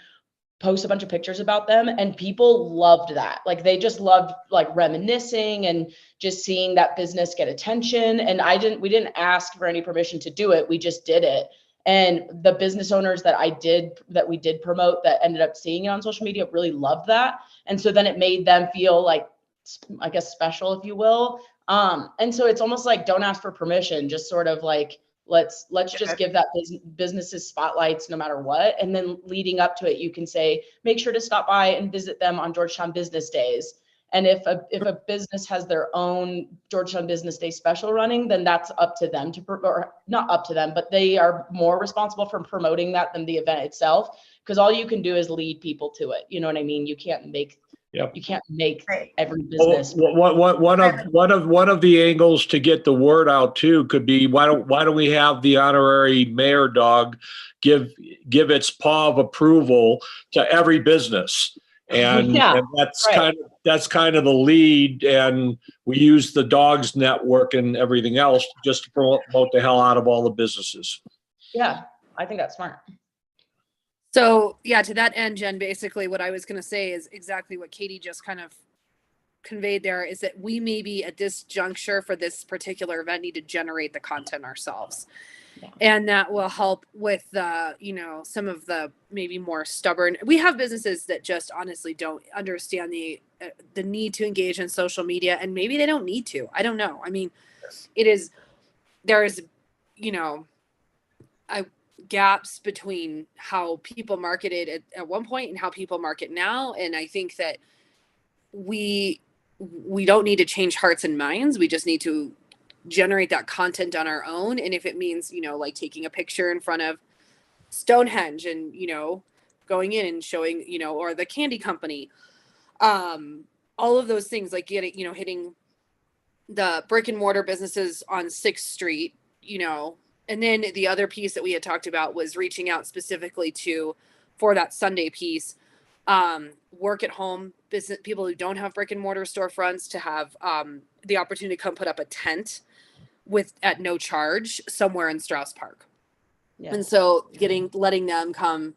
post a bunch of pictures about them, and people loved that. Like they just loved like reminiscing and just seeing that business get attention. And we didn't ask for any permission to do it. We just did it. And the business owners that we did promote that ended up seeing it on social media really loved that. And so then it made them feel like, I guess, special, if you will. And so it's almost like don't ask for permission, just sort of like, let's just give that businesses spotlights no matter what. And then leading up to it, you can say, make sure to stop by and visit them on Georgetown Business Days. And if a business has their own Georgetown Business Day special running, then that's up to them or not up to them, but they are more responsible for promoting that than the event itself. Because all you can do is lead people to it. You know what I mean? You can't make every business. One of the angles to get the word out too could be, why don't we have the honorary mayor dog give its paw of approval to every business, and, Yeah, and that's right. that's kind of the lead, and we use the dogs network and everything else just to promote the hell out of all the businesses. Yeah, I think that's smart. So yeah, to that end, Jen, basically what I was going to say is exactly what Katie just kind of conveyed there, is that we maybe at this juncture for this particular event need to generate the content ourselves. Yeah. And that will help with some of the maybe more stubborn. We have businesses that just honestly don't understand the need to engage in social media, and maybe they don't need to. I don't know. I mean, there's gaps between how people marketed at one point and how people market now. And I think that we don't need to change hearts and minds. We just need to generate that content on our own. And if it means, like taking a picture in front of Stonehenge and, going in and showing, or the candy company, all of those things, like getting, hitting the brick and mortar businesses on 6th Street, and then the other piece that we had talked about was reaching out specifically for that Sunday piece, work at home business, people who don't have brick and mortar storefronts, to have the opportunity to come put up a tent at no charge somewhere in Strauss Park. Yeah. And so letting them come.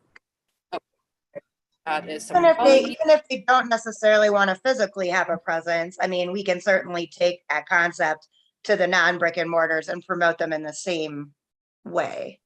Even if they don't necessarily want to physically have a presence, I mean, we can certainly take that concept to the non-brick and mortars and promote them in the same way.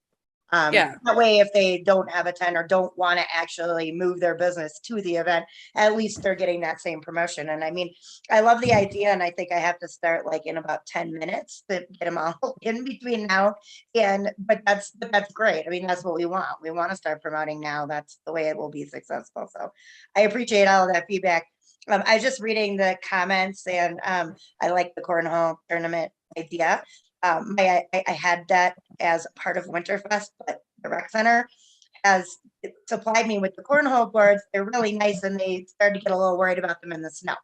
That way, if they don't have a tent or don't want to actually move their business to the event, at least they're getting that same promotion. And I mean, I love the idea, and I think I have to start like in about 10 minutes to get them all in between now. But that's great. I mean, that's what we want. We want to start promoting now. That's the way it will be successful. So I appreciate all of that feedback. I was just reading the comments, and I like the cornhole tournament idea. I had that as part of Winterfest, but the rec center has supplied me with the cornhole boards. They're really nice, and they started to get a little worried about them in the snow.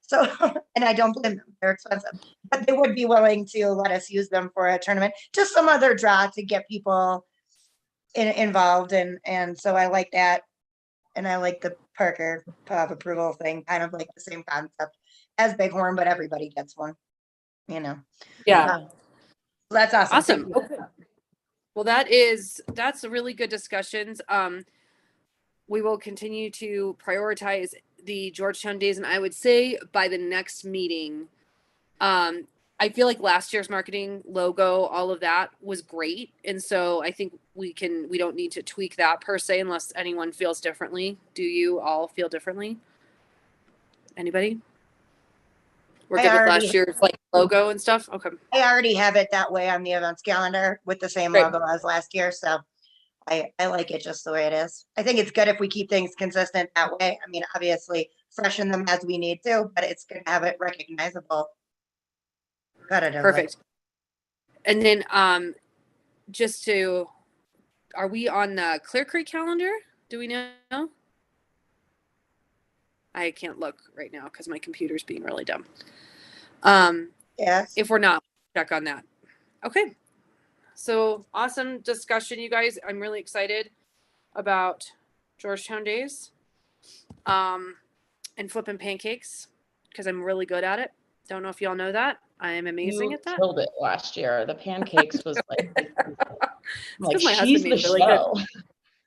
So, and I don't blame them. They're expensive, but they would be willing to let us use them for a tournament, just some other draw to get people involved. And so I like that. And I like the Parker approval thing, kind of like the same concept as Bighorn, but everybody gets one, Yeah. That's awesome. Awesome. Okay. Well, that's a really good discussions. We will continue to prioritize the Georgetown Days, and I would say by the next meeting, I feel like last year's marketing logo, all of that was great. And so I think we don't need to tweak that per se, unless anyone feels differently. Do you all feel differently? Anybody? We're I good with already- last year's like logo and stuff? Okay. I already have it that way on the events calendar with the same Great. logo as last year, so I like it just the way it is. I think it's good if we keep things consistent that way. I mean, obviously freshen them as we need to, but it's good to have it recognizable. Competitively. Perfect. And then just to, are we on the Clear Creek calendar? Do we know? I can't look right now because my computer's being really dumb. Yes. If we're not, check on that. Okay. So awesome discussion, you guys. I'm really excited about Georgetown Days and flipping pancakes because I'm really good at it. Don't know if y'all know that. I am amazing You at that. killed it last year. The pancakes was like, because my she's husband the made really good. show.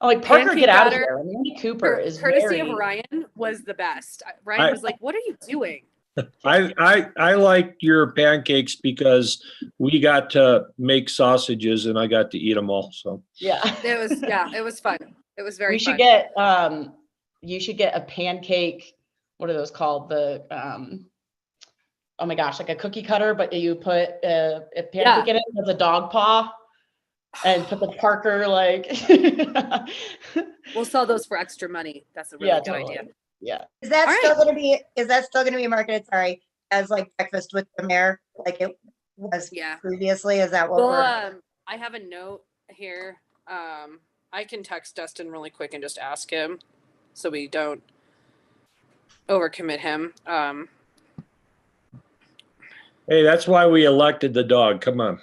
I'm like, Parker, Pancake get out of batter, here. Randy Cooper is courtesy very. of Ryan was the best. Ryan was like, "What are you doing?" I like your pancakes because we got to make sausages and I got to eat them all. So Yeah. It was fun. It was very We fun. should get you should get a pancake, what are those called? The oh my gosh, like a cookie cutter, but you put a pancake in it with a dog paw and put the Parker like We'll sell those for extra money. That's a really good totally. idea. Yeah. Is that All still gonna be, marketed, sorry, as like breakfast with the mayor, like it was Yeah. previously? Is that what Well, we're? I have a note here. I can text Dustin really quick and just ask him so we don't overcommit him. hey, that's why we elected the dog. Come on.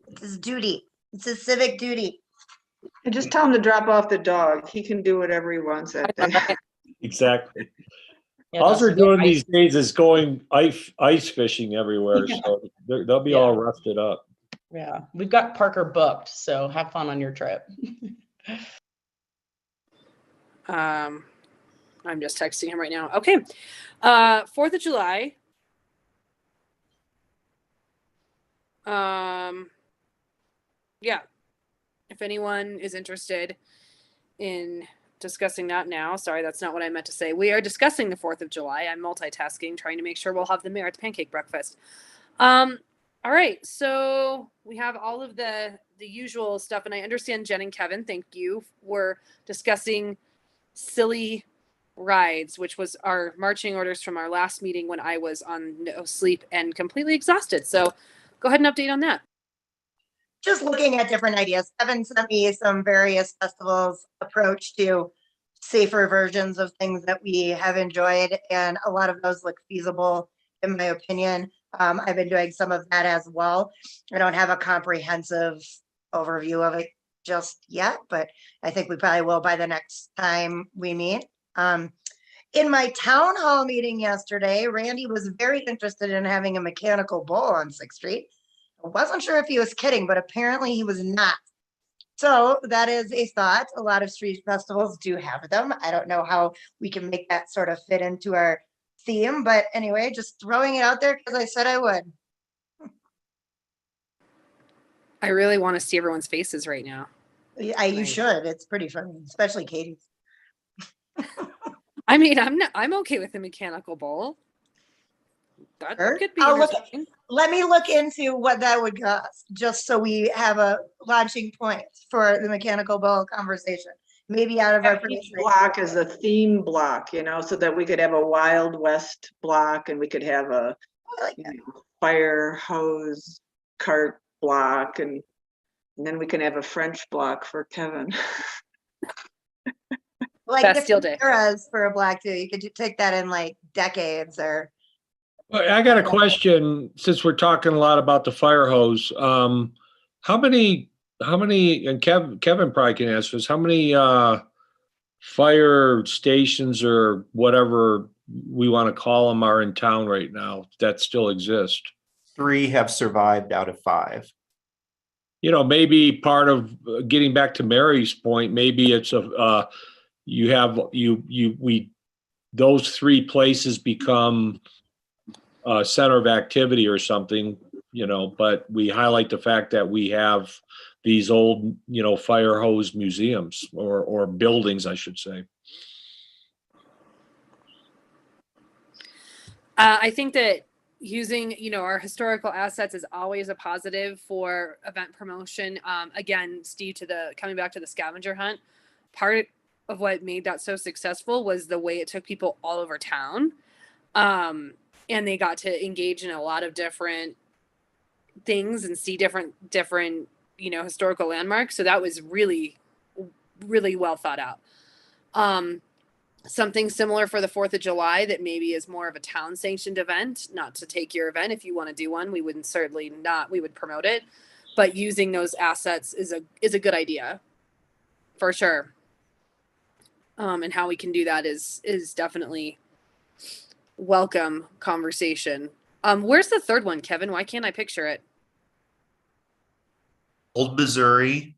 It's his duty. It's his civic duty. And just tell him to drop off the dog. He can do whatever he wants that day. Exactly. Yeah, All Dustin, they're doing ice- these days is going ice fishing everywhere. So they'll be all rusted up. Yeah, we've got Parker booked, so have fun on your trip. I'm just texting him right now. Okay. 4th of July. Yeah. If anyone is interested in discussing that now, sorry, that's not what I meant to say. We are discussing the 4th of July. I'm multitasking, trying to make sure we'll have the Merritt's pancake breakfast. All right. So we have all of the usual stuff, and I understand Jen and Kevin, thank you. We're discussing silly rides, which was our marching orders from our last meeting when I was on no sleep and completely exhausted. So go ahead and update on that. Just looking at different ideas. Kevin sent me some various festivals approach to safer versions of things that we have enjoyed, and a lot of those look feasible in my opinion. I've been doing some of that as well. I don't have a comprehensive overview of it just yet, but I think we probably will by the next time we meet. In my town hall meeting yesterday, Randy was very interested in having a mechanical bull on 6th Street. I wasn't sure if he was kidding, but apparently he was not. So that is a thought. A lot of street festivals do have them. I don't know how we can make that sort of fit into our theme, but anyway, just throwing it out there because I said I would. I really want to see everyone's faces right now. You Nice. should. It's pretty funny, especially Katie's. I mean, I'm okay with a mechanical bull. That Sure. could be I'll look- interesting. Let me look into what that would cost, just so we have a launching point for the mechanical bull conversation. Maybe out of our Each block is a theme block, you know, so that we could have a Wild West block and we could have a I like that. fire hose cart block and then we can have a French block for Kevin. Like Bastille different Day. eras for a block too. You could take that in like decades or. Well, I got a question, since we're talking a lot about the fire hose. How many, and Kevin probably can answer this, how many fire stations or whatever we want to call them are in town right now that still exist? 3 have survived out of 5. You know, maybe part of getting back to Mary's point, maybe it's those 3 places become a center of activity or something, you know, but we highlight the fact that we have these old, you know, fire hose museums or buildings, I should say. I think that using, our historical assets is always a positive for event promotion. Again, Steve, coming back to the scavenger hunt, part of what made that so successful was the way it took people all over town. And they got to engage in a lot of different things and see different, historical landmarks. So that was really, really well thought out. Something similar for the 4th of July that maybe is more of a town sanctioned event, not to take your event. If you want to do one, we would promote it, but using those assets is a good idea for sure. And how we can do that is definitely welcome conversation. Where's the third one, Kevin? Why can't I picture it? Old Missouri,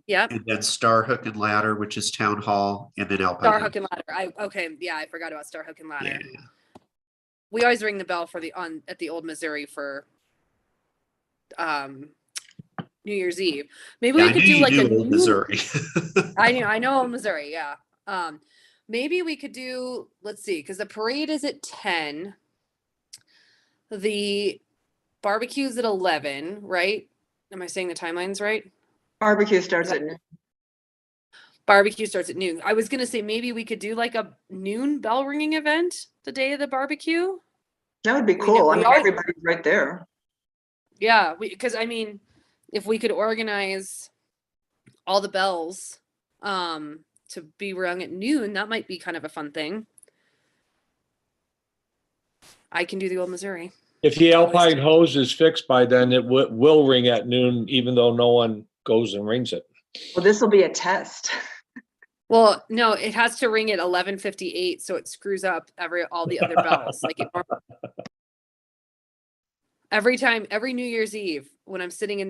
Yep. and then Star Hook and Ladder, which is Town Hall, and then Alpine. Star Hill. Hook and Ladder. I forgot about Star Hook and Ladder. Yeah. We always ring the bell at the Old Missouri for New Year's Eve. Maybe Yeah, we could do like a Old Missouri. I know Old Missouri, yeah. Maybe we could do, let's see, because the parade is at 10. The barbecue's at 11, right? Am I saying the timelines right? Barbecue starts at noon. Barbecue starts at noon. I was gonna say maybe we could do like a noon bell ringing event the day of the barbecue. That would be We cool. I mean, always- everybody's right there. Yeah, because if we could organize all the bells to be rung at noon, that might be kind of a fun thing. I can do the Old Missouri. If the Alpine hose is fixed by then, it will ring at noon, even though no one goes and rings it. Well, this will be a test. Well, no, it has to ring at 11:58, so it screws up all the other bells. Every New Year's Eve, when I'm sitting in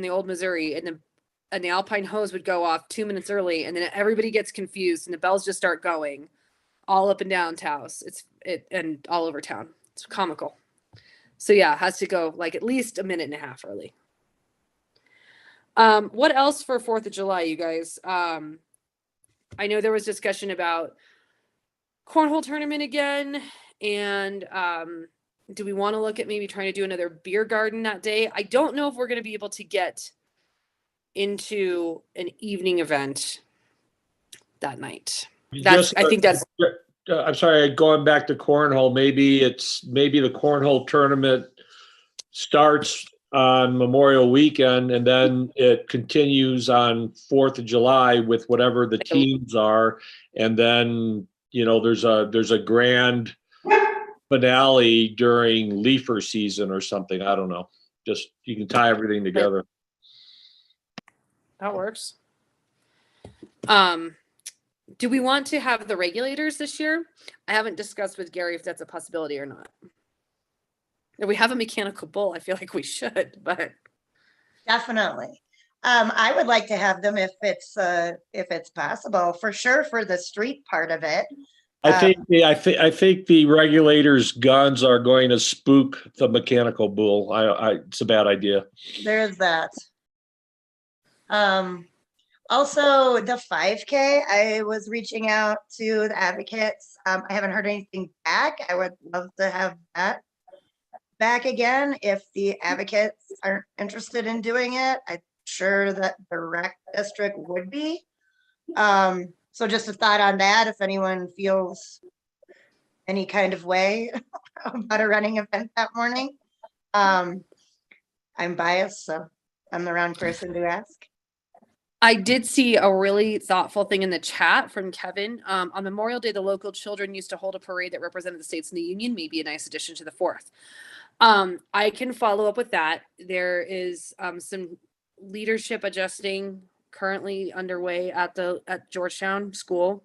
the Old Missouri, and the Alpine hose would go off 2 minutes early, and then everybody gets confused, and the bells just start going all up and down Taos. And all over town. It's comical. So yeah, it has to go like at least a minute and a half early. What else for 4th of July, you guys? I know there was discussion about cornhole tournament again, and do we want to look at maybe trying to do another beer garden that day? I don't know if we're going to be able to get into an evening event that night. I think that's. I'm sorry, going back to cornhole, maybe the cornhole tournament starts on Memorial Weekend and then it continues on 4th of July with whatever the teams are. And then, there's a grand finale during leafer season or something. I don't know. Just, you can tie everything together. That works. Do we want to have the regulators this year? I haven't discussed with Gary if that's a possibility or not. If we have a mechanical bull, I feel like we should, but Definitely. I would like to have them if it's possible, for sure, for the street part of it. I think the regulators' guns are going to spook the mechanical bull. It's a bad idea. There's that. Also, the 5K, I was reaching out to the advocates. I haven't heard anything back. I would love to have that back again if the advocates aren't interested in doing it. I'm sure that the rec district would be. So just a thought on that, if anyone feels any kind of way about a running event that morning. I'm biased, so I'm the wrong person to ask. I did see a really thoughtful thing in the chat from Kevin. On Memorial Day, the local children used to hold a parade that represented the states in the union, maybe a nice addition to the 4th. I can follow up with that. There is some leadership adjusting currently underway at Georgetown School.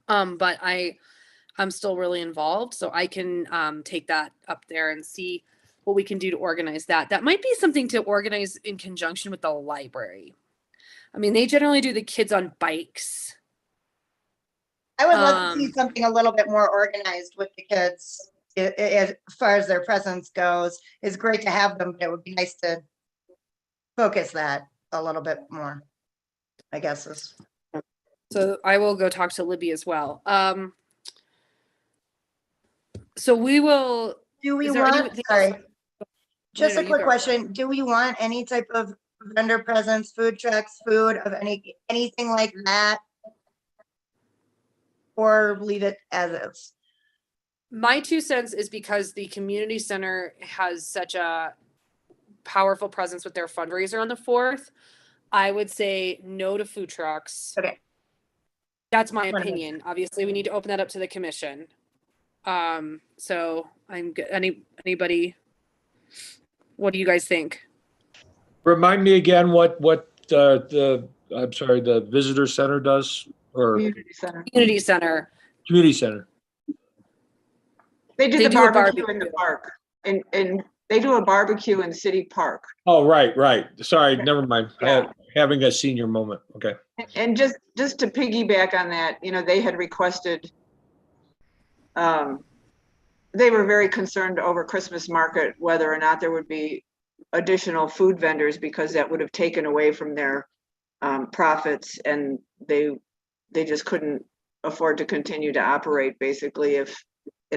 But I'm still really involved, so I can take that up there and see what we can do to organize that. That might be something to organize in conjunction with the library. I mean, they generally do the kids on bikes. I would love to see something a little bit more organized with the kids as far as their presence goes. It's great to have them, but it would be nice to focus that a little bit more, I guess. So I will go talk to Libby as well. So we will, Do we is there want, anything else? sorry, just no, a you quick go. question. Do we want any type of vendor presence, food trucks, food of anything like that? Or leave it as is? My 2 cents is because the community center has such a powerful presence with their fundraiser on the 4th. I would say no to food trucks. Okay. That's my Wanna make opinion. Obviously, we need to open that up to the commission. So I'm good. Anybody? What do you guys think? Remind me again what I'm sorry, the visitor center does, or Community center. Community center. community center? They do They the do a barbecue in the barbecue. park, and they do a barbecue in City Park. Oh, right. Sorry, Right. never mind. Yeah. Having a senior moment. Okay. And just to piggyback on that, they had requested, they were very concerned over Christmas market, whether or not there would be additional food vendors, because that would have taken away from their profits, and they just couldn't afford to continue to operate, basically, if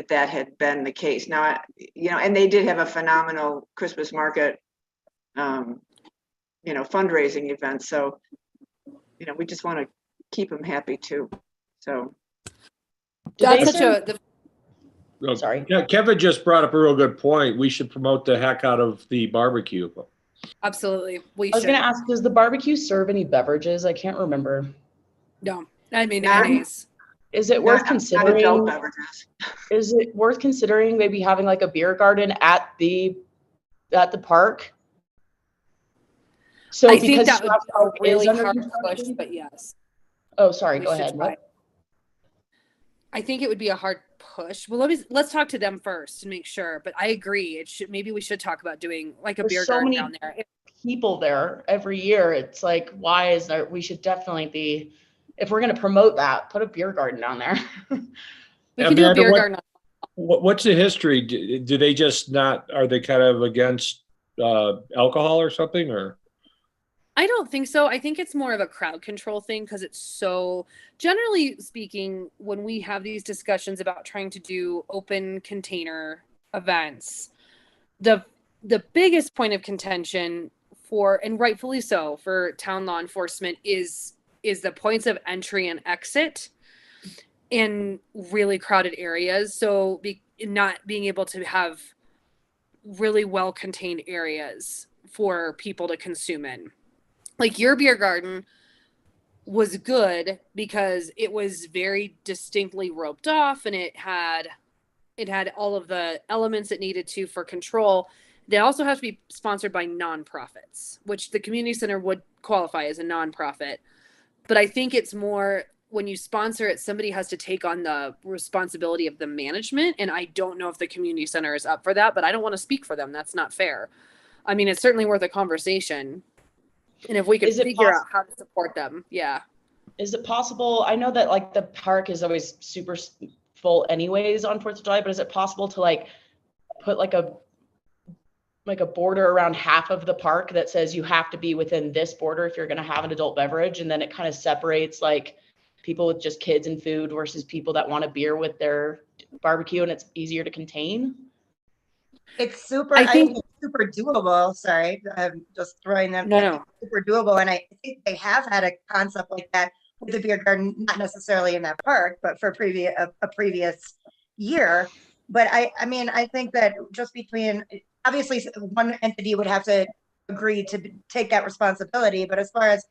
that had been the case. Now, and they did have a phenomenal Christmas market, fundraising event. So, we just want to keep them happy too. So. That's such Sorry. Yeah, Kevin just brought up a real good point. We should promote the heck out of the barbecue. absolutely. We I was should. gonna ask, does the barbecue serve any beverages? I can't remember. No, I mean, Not- NAs. Is it worth Not considering? adult beverages. Is it worth considering maybe having like a beer garden at the park? So I think because that would be Straub Park a really is under hard push, construction- but yes. Oh, sorry, we go should ahead. try. What? I think it would be a hard push. Well, let's talk to them first and make sure. But I agree. Maybe we should talk about doing like a There's beer so garden many down there. People there every year. It's like, why is there? We should definitely be, if we're going to promote that, put a beer garden down there. We could do a Amanda, beer garden. What's the history? Do they just not? Are they kind of against alcohol or something? Or I don't think so. I think it's more of a crowd control thing because it's so, generally speaking, when we have these discussions about trying to do open container events, the biggest point of contention for, and rightfully so, for town law enforcement is the points of entry and exit in really crowded areas. So not being able to have really well contained areas for people to consume in. Like your beer garden was good because it was very distinctly roped off, and it had all of the elements it needed to for control. They also have to be sponsored by nonprofits, which the community center would qualify as a nonprofit. But I think it's more when you sponsor it, somebody has to take on the responsibility of the management. And I don't know if the community center is up for that, but I don't want to speak for them. That's not fair. I mean, it's certainly worth a conversation. And if we could figure out how to support them. Yeah. Is it possible? I know that like the park is always super full anyways on 4th of July, but is it possible to like put like a border around half of the park that says you have to be within this border if you're going to have an adult beverage, and then it kind of separates like people with just kids and food versus people that want a beer with their barbecue, and it's easier to contain? It's super, I think it's super doable. Sorry, I'm just throwing them. No. Super doable. And I think they have had a concept like that with the beer garden, not necessarily in that park, but for a previous year. But I mean, I think that just between, obviously one entity would have to agree to take that responsibility. But as far as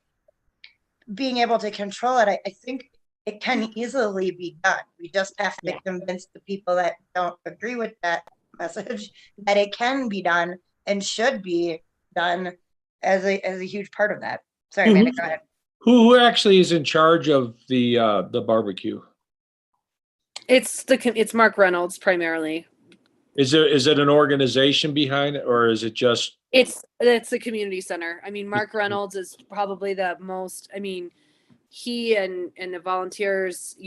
being able to control it, I think it can easily be done. We just have to convince the people that don't agree with that message that it can be done and should be done as a huge part of that. Sorry, Amanda, go ahead. who actually is in charge of the barbecue? It's Mark Reynolds primarily. Is it an organization behind it, or is it just? It's the community center. I mean, Mark Reynolds is probably the most, I mean, he and the volunteers,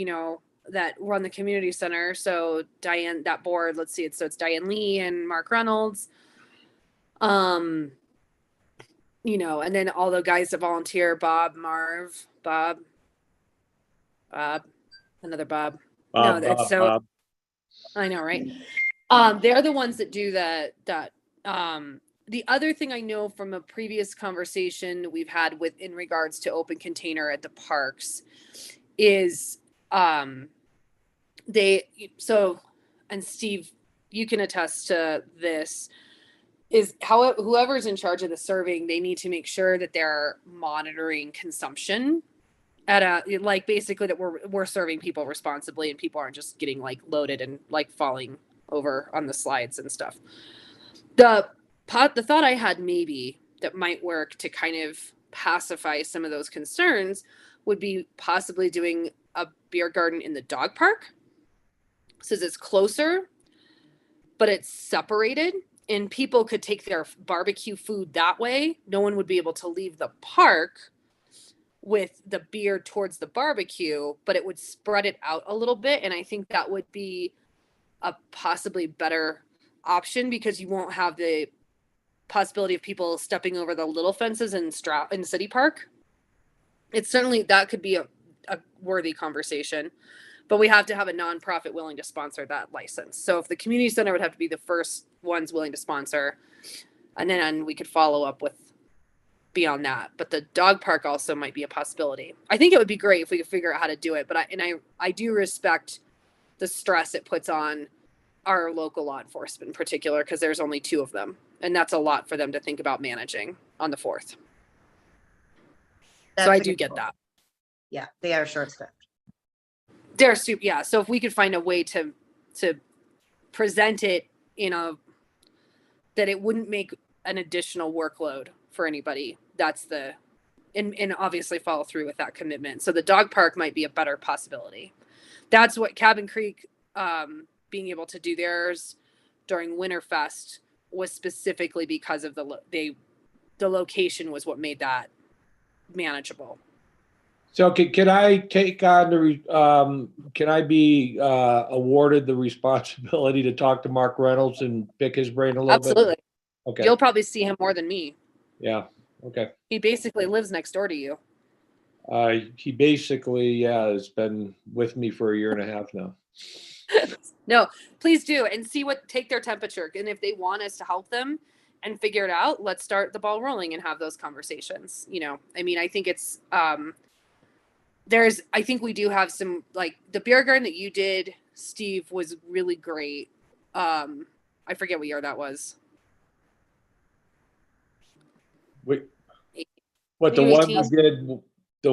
that run the community center. So Diane, that board, let's see, it's Diane Lee and Mark Reynolds. And then all the guys that volunteer, Bob, another Bob. Bob. I know, right? They're the ones that do that. The other thing I know from a previous conversation we've had with in regards to open container at the parks is and Steve, you can attest to this, is whoever's in charge of the serving, they need to make sure that they're monitoring consumption at a, like, basically that we're serving people responsibly and people aren't just getting like loaded and like falling over on the slides and stuff. The thought I had maybe that might work to kind of pacify some of those concerns would be possibly doing a beer garden in the dog park, since it's closer, but it's separated and people could take their barbecue food that way. No one would be able to leave the park with the beer towards the barbecue, but it would spread it out a little bit. And I think that would be a possibly better option, because you won't have the possibility of people stepping over the little fences in City Park. It's certainly, that could be a worthy conversation, but we have to have a nonprofit willing to sponsor that license. So if the community center would have to be the first ones willing to sponsor, and then we could follow up with beyond that. But the dog park also might be a possibility. I think it would be great if we could figure out how to do it, but I do respect the stress it puts on our local law enforcement in particular, because there's only 2 of them, and that's a lot for them to think about managing on the 4th. So I do get that. Yeah, they are short-staffed. They're super, yeah. So if we could find a way to present it in a, that it wouldn't make an additional workload for anybody, that's the, and obviously follow through with that commitment. So the dog park might be a better possibility. That's what Cabin Creek, being able to do theirs during Winterfest was specifically because of the location was what made that manageable. So can I take on can I be awarded the responsibility to talk to Mark Reynolds and pick his brain a little Absolutely. bit? Okay. You'll probably see him more than me. Yeah. Okay. He basically lives next door to you. He basically, has been with me for 1.5 years now. No, please do. And take their temperature. And if they want us to help them and figure it out, let's start the ball rolling and have those conversations. You know, I mean, I think it's, I think we do have some, like the beer garden that you did, Steve, was really great. I forget what year that was. What the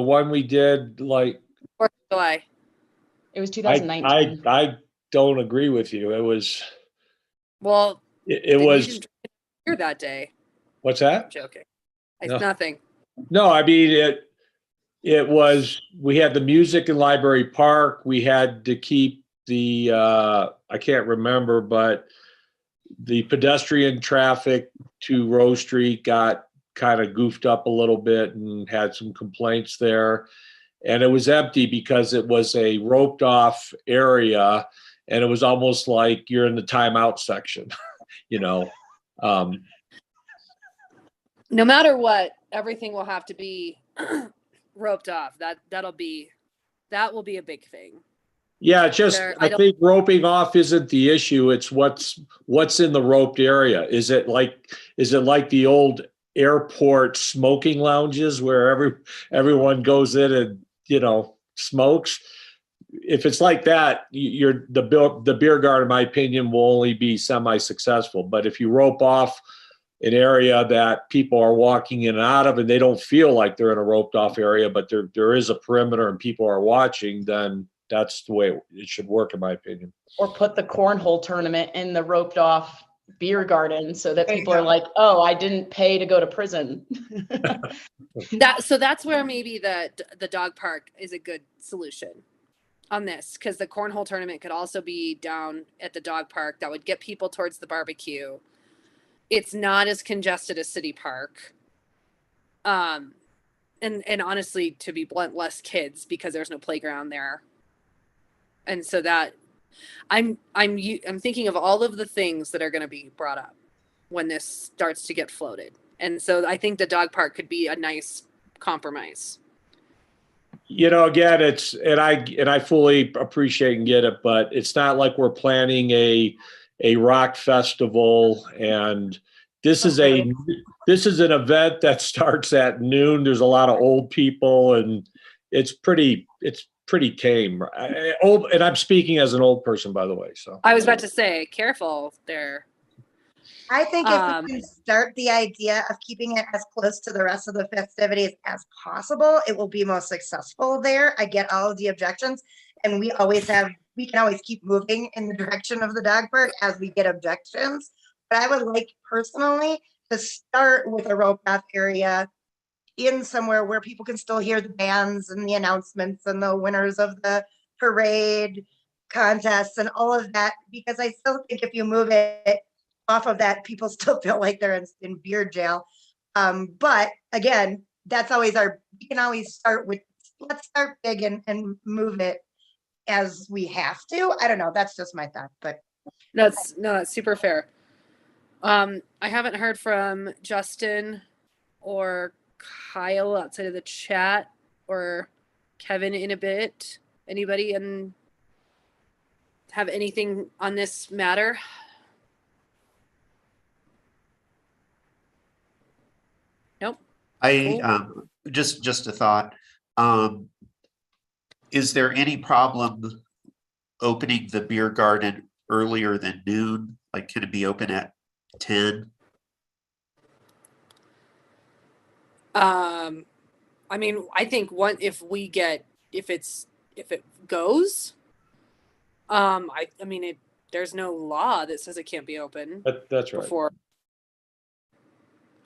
one we did like 4th of July. It was 2019. I don't agree with you. It was, well, it was here that day. What's that? I'm joking. It's No. nothing. No, I mean, it was, we had the music in Library Park. We had to keep the, I can't remember, but the pedestrian traffic to Rose Street got kind of goofed up a little bit and had some complaints there. And it was empty because it was a roped off area and it was almost like you're in the timeout section, you know? No matter what, everything will have to be roped off. That will be a big thing. Yeah, just I think roping off isn't the issue. It's what's in the roped area. Is it like the old airport smoking lounges where everyone goes in and, you know, smokes? If it's like that, the beer garden, in my opinion, will only be semi-successful. But if you rope off an area that people are walking in and out of and they don't feel like they're in a roped off area, but there is a perimeter and people are watching, then that's the way it should work, in my opinion. Or put the cornhole tournament in the roped off beer garden so that people are like, oh, I didn't pay to go to prison. So that's where maybe the dog park is a good solution on this, because the cornhole tournament could also be down at the dog park. That would get people towards the barbecue. It's not as congested as City Park. And honestly, to be blunt, less kids because there's no playground there. And so that I'm thinking of all of the things that are going to be brought up when this starts to get floated. And so I think the dog park could be a nice compromise. Again, and I fully appreciate and get it, but it's not like we're planning a rock festival, and this is an event that starts at noon. There's a lot of old people, and it's pretty tame. And I'm speaking as an old person, by the way. So I was about to say, careful there. I think if we can start the idea of keeping it as close to the rest of the festivities as possible, it will be most successful there. I get all of the objections, and we can always keep moving in the direction of the dog park as we get objections. But I would like personally to start with a rope path area in somewhere where people can still hear the bands and the announcements and the winners of the parade contests and all of that, because I still think if you move it off of that, people still feel like they're in beer jail. But again, that's always we can always start with, let's start big and move it as we have to. I don't know. That's just my thought, but. That's super fair. I haven't heard from Justin or Kyle outside of the chat or Kevin in a bit. Anybody have anything on this matter? Nope. Just a thought. Is there any problem opening the beer garden earlier than noon? Like, can it be open at 10? I mean, I think if it goes, there's no law that says it can't be open. That's right. Before.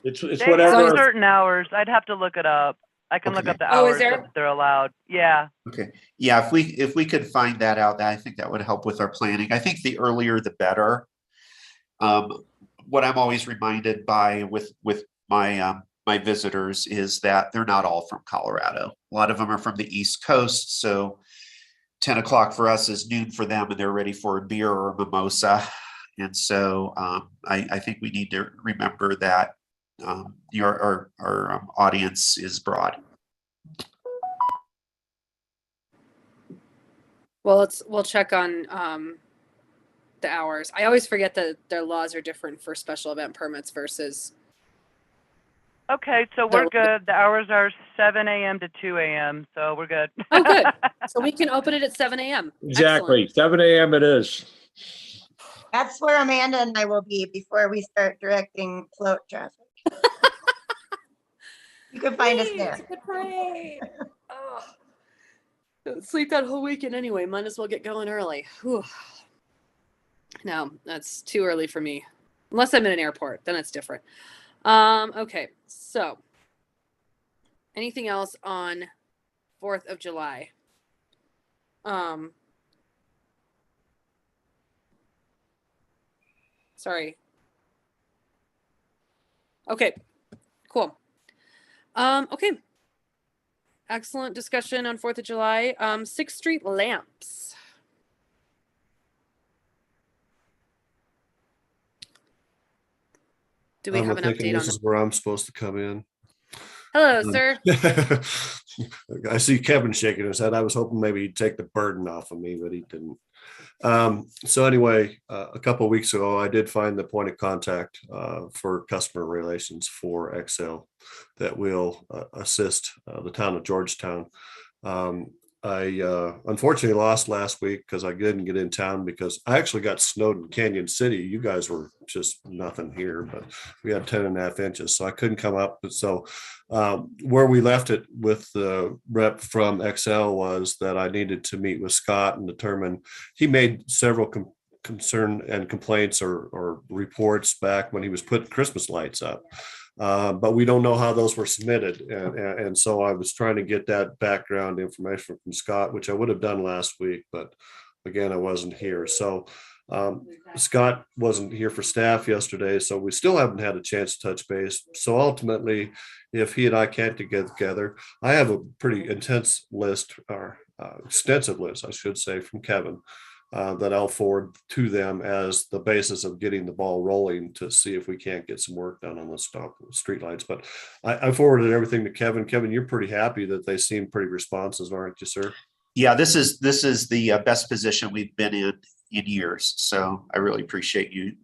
It's They whatever. have certain hours. I'd have to look it up. I can look Okay. up the Oh, is hours there? that they're allowed. Yeah. Okay, yeah, if we could find that out, I think that would help with our planning. I think the earlier the better. What I'm always reminded by with my my visitors is that they're not all from Colorado. A lot of them are from the East Coast, so 10 o'clock for us is noon for them, and they're ready for a beer or a mimosa. And so I think we need to remember that our audience is broad. Well, we'll check on the hours. I always forget that their laws are different for special event permits versus. Okay, so we're good. The hours are 7 a.m. to 2 a.m., so we're good. Oh, good. So we can open it at 7 a.m. Exactly. Excellent. 7 a.m. it is. That's where Amanda and I will be before we start directing float traffic. You can find us there. It's a good parade. Oh. Don't sleep that whole weekend anyway. Might as well get going early. Whew. No, that's too early for me. Unless I'm in an airport, then it's different. Okay, so anything else on 4th of July? Sorry. Okay, cool. Okay. Excellent discussion on 4th of July. 6th Street lamps. Do we have an update on this that? is where I'm supposed to come in. Hello, sir. I see Kevin shaking his head. I was hoping maybe he'd take the burden off of me, but he didn't. So anyway, a couple of weeks ago, I did find the point of contact for customer relations for Excel that will assist the town of Georgetown. I unfortunately lost last week because I didn't get in town because I actually got snowed in Canyon City. You guys were just nothing here, but we had 10.5 inches, so I couldn't come up. So where we left it with the rep from XL was that I needed to meet with Scott and determine. He made several concern and complaints or reports back when he was putting Christmas lights up. But we don't know how those were submitted. And so I was trying to get that background information from Scott, which I would have done last week, but again, I wasn't here. So Scott wasn't here for staff yesterday, so we still haven't had a chance to touch base. So ultimately, if he and I can't get together, I have a pretty intense list, or extensive list, I should say, from Kevin that I'll forward to them as the basis of getting the ball rolling to see if we can't get some work done on the streetlights. But I forwarded everything to Kevin. Kevin, you're pretty happy that they seem pretty responsive, aren't you, sir? Yeah, this is the best position we've been in years. So I really appreciate you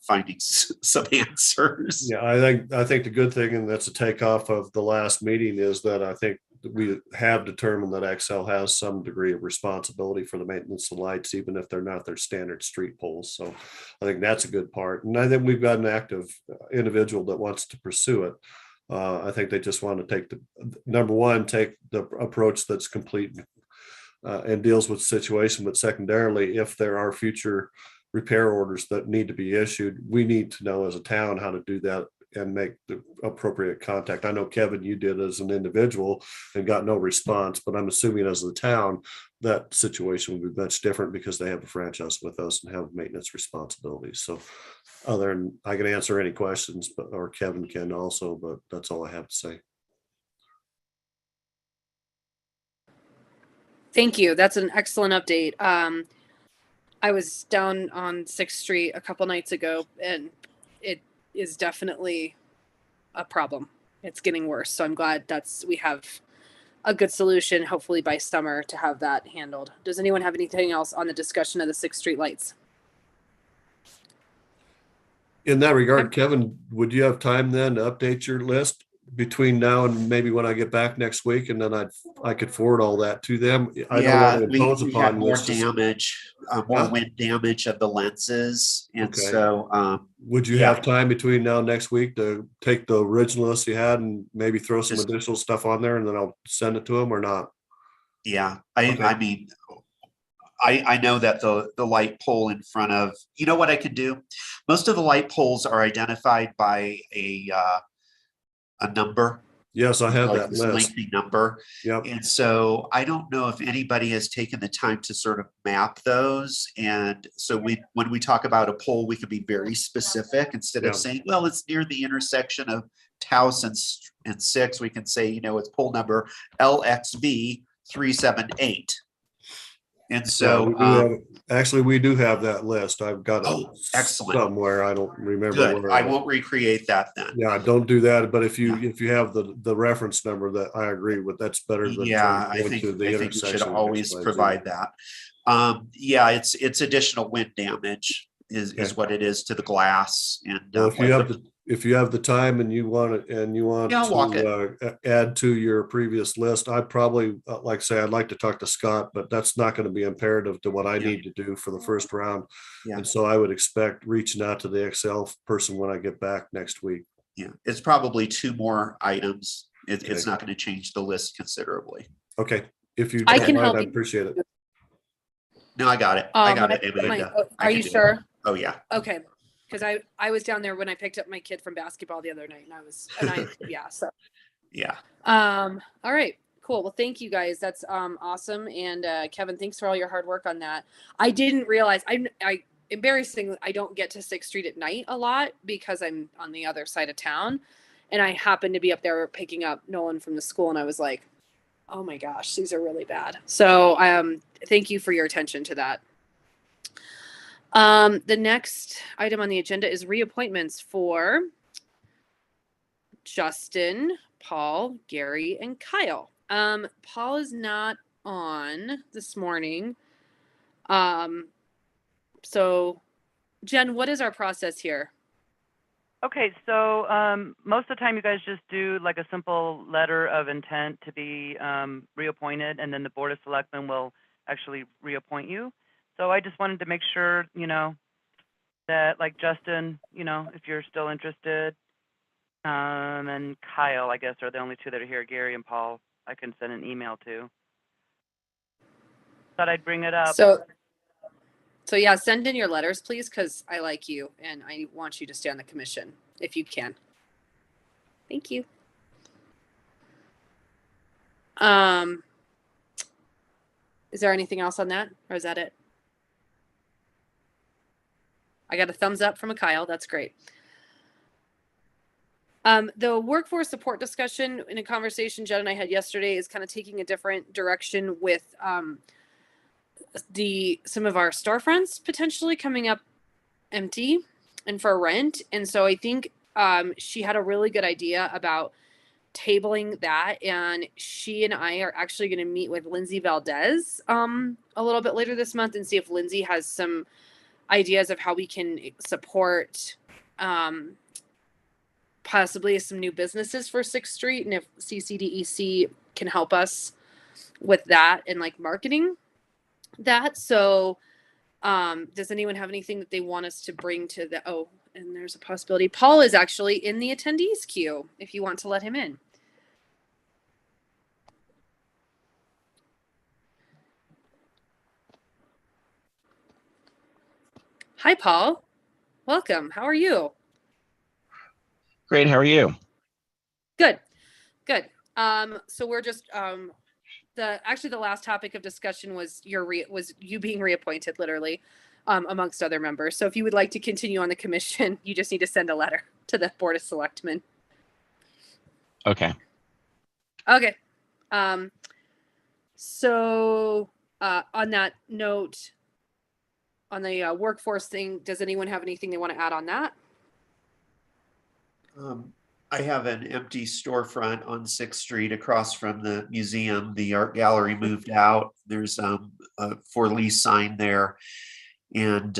finding some answers. Yeah, I think the good thing, and that's a takeoff of the last meeting, is that I think we have determined that Excel has some degree of responsibility for the maintenance of lights, even if they're not their standard street poles. So I think that's a good part. And I think we've got an active individual that wants to pursue it. I think they just want to take take the approach that's complete and deals with the situation. But secondarily, if there are future repair orders that need to be issued, we need to know as a town how to do that and make the appropriate contact. I know, Kevin, you did as an individual and got no response, but I'm assuming as the town, that situation would be much different because they have a franchise with us and have maintenance responsibilities. So other than I can answer any questions, or Kevin can also, but that's all I have to say. Thank you. That's an excellent update. I was down on 6th Street a couple nights ago, and it is definitely a problem. It's getting worse. So I'm glad we have a good solution, hopefully by summer, to have that handled. Does anyone have anything else on the discussion of the 6th Street lights? In that regard, Kevin, would you have time then to update your list between now and maybe when I get back next week, and then I could forward all that to them? I don't want to impose we upon had more this. damage, more wind damage of the lenses, and Okay. so Would you have time between now and next week to take the original list you had and maybe throw some additional stuff on there, and then I'll send it to them, or not? Yeah, I mean, I know that the light pole in front of, you know what I could do? Most of the light poles are identified by a number. Yes, I have like that this list. lengthy number. Yep. And so I don't know if anybody has taken the time to sort of map those. And so when we talk about a pole, we can be very specific instead of saying, well, it's near the intersection of Taos and 6. We can say, it's pole number LXV 378. And so we do have that list. I've got it excellent somewhere. I don't remember. Good. I won't recreate that then. Yeah, don't do that. But if you have the reference number, that I agree with, that's better than I think we should always provide that. It's additional wind damage is what it is to the glass. And if you have the time and you want to add to your previous list, I'd probably like to say I'd like to talk to Scott, but that's not going to be imperative to what I need to do for the first round. And so I would expect reaching out to the Excel person when I get back next week. Yeah, it's probably 2 more items. It's not going to change the list considerably. Okay, if you I can help. I'd appreciate it. No, I got it. I got it. Are you sure? Oh yeah. Okay. Because I was down there when I picked up my kid from basketball the other night, Yeah. All right, cool. Well, thank you guys. That's awesome. And Kevin, thanks for all your hard work on that. I didn't realize embarrassingly, I don't get to 6th Street at night a lot because I'm on the other side of town, and I happened to be up there picking up Nolan from the school, and I was like, oh my gosh, these are really bad. So thank you for your attention to that. The next item on the agenda is reappointments for Justin, Paul, Gary, and Kyle. Paul is not on this morning. So Jen, what is our process here? Okay, so most of the time you guys just do like a simple letter of intent to be reappointed, and then the Board of Selectmen will actually reappoint you. So I just wanted to make sure, that like Justin, if you're still interested, and Kyle, I guess, are the only 2 that are here. Gary and Paul, I can send an email to. Thought I'd bring it up. So yeah, send in your letters, please, because I like you and I want you to stay on the commission if you can. Thank you. Is there anything else on that, or is that it? I got a thumbs up from a Kyle. That's great. The workforce support discussion in a conversation Jen and I had yesterday is kind of taking a different direction with some of our storefronts potentially coming up empty and for rent. And so I think she had a really good idea about tabling that, and she and I are actually going to meet with Lindsay Valdez a little bit later this month and see if Lindsay has some ideas of how we can support possibly some new businesses for 6th Street, and if CCDEC can help us with that and like marketing that. So does anyone have anything that they want us to bring to the, oh, and there's a possibility Paul is actually in the attendees queue if you want to let him in. Hi, Paul. Welcome. How are you? Great. How are you? Good. Good. So we're just the last topic of discussion was you being reappointed, literally, amongst other members. So if you would like to continue on the commission, you just need to send a letter to the Board of Selectmen. Okay. Okay. So on that note, on the workforce thing, does anyone have anything they want to add on that? I have an empty storefront on 6th Street across from the museum. The art gallery moved out. There's a for lease sign there. And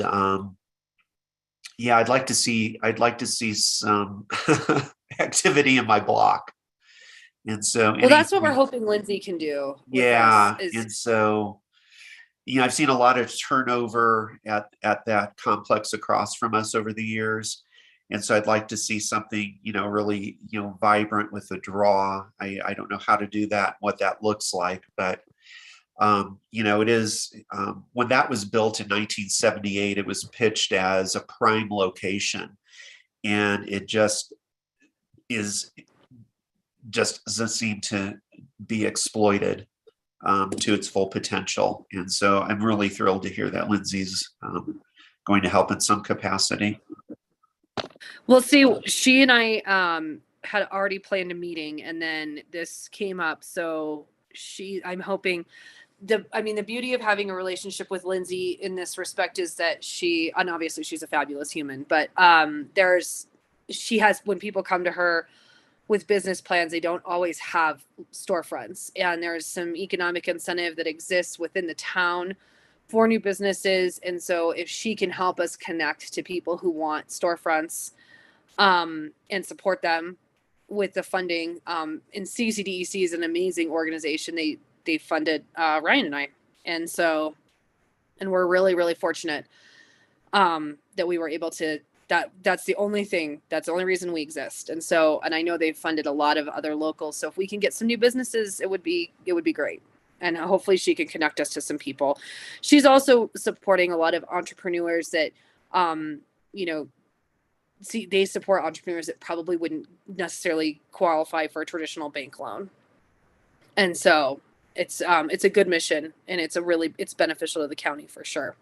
yeah, I'd like to see some activity in my block. And so well, that's what we're hoping Lindsay can do. Yeah. And so, you know, I've seen a lot of turnover at that complex across from us over the years. And so I'd like to see something, you know, really, you know, vibrant with a draw. I don't know how to do that, what that looks like, but, you know, it is, when that was built in 1978, it was pitched as a prime location, and it just doesn't seem to be exploited to its full potential. And so I'm really thrilled to hear that Lindsay's going to help in some capacity. Well, see, she and I had already planned a meeting, and then this came up. So I'm hoping the beauty of having a relationship with Lindsay in this respect is that and obviously she's a fabulous human, but she has, when people come to her with business plans, they don't always have storefronts, and there's some economic incentive that exists within the town for new businesses. And so if she can help us connect to people who want storefronts and support them with the funding, and CCDEC is an amazing organization. They funded Ryan and I. And so, and we're really, really fortunate that we were able to, that's the only reason we exist. And so, and I know they've funded a lot of other locals. So if we can get some new businesses, it would be great. And hopefully she can connect us to some people. She's also supporting a lot of entrepreneurs that, you know, they support entrepreneurs that probably wouldn't necessarily qualify for a traditional bank loan. And so it's a good mission, and it's beneficial to the county for sure.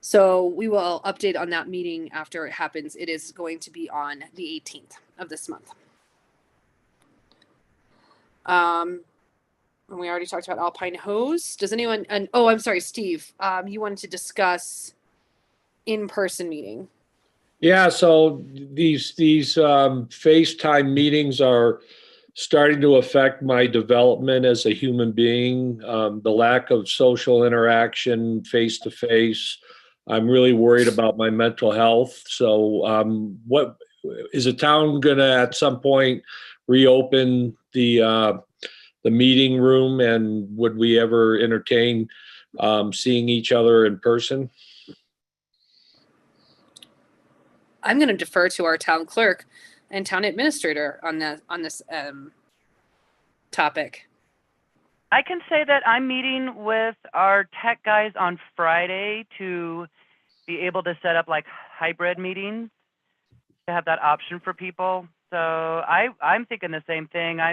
So we will update on that meeting after it happens. It is going to be on the 18th of this month. And we already talked about Alpine Hose. Does anyone, I'm sorry, Steve, you wanted to discuss in-person meeting. Yeah, so these FaceTime meetings are starting to affect my development as a human being. The lack of social interaction face to face. I'm really worried about my mental health. So what is the town gonna at some point reopen the meeting room, and would we ever entertain seeing each other in person? I'm going to defer to our town clerk and town administrator on this topic. I can say that I'm meeting with our tech guys on Friday to be able to set up like hybrid meetings, to have that option for people. So I'm thinking the same thing. I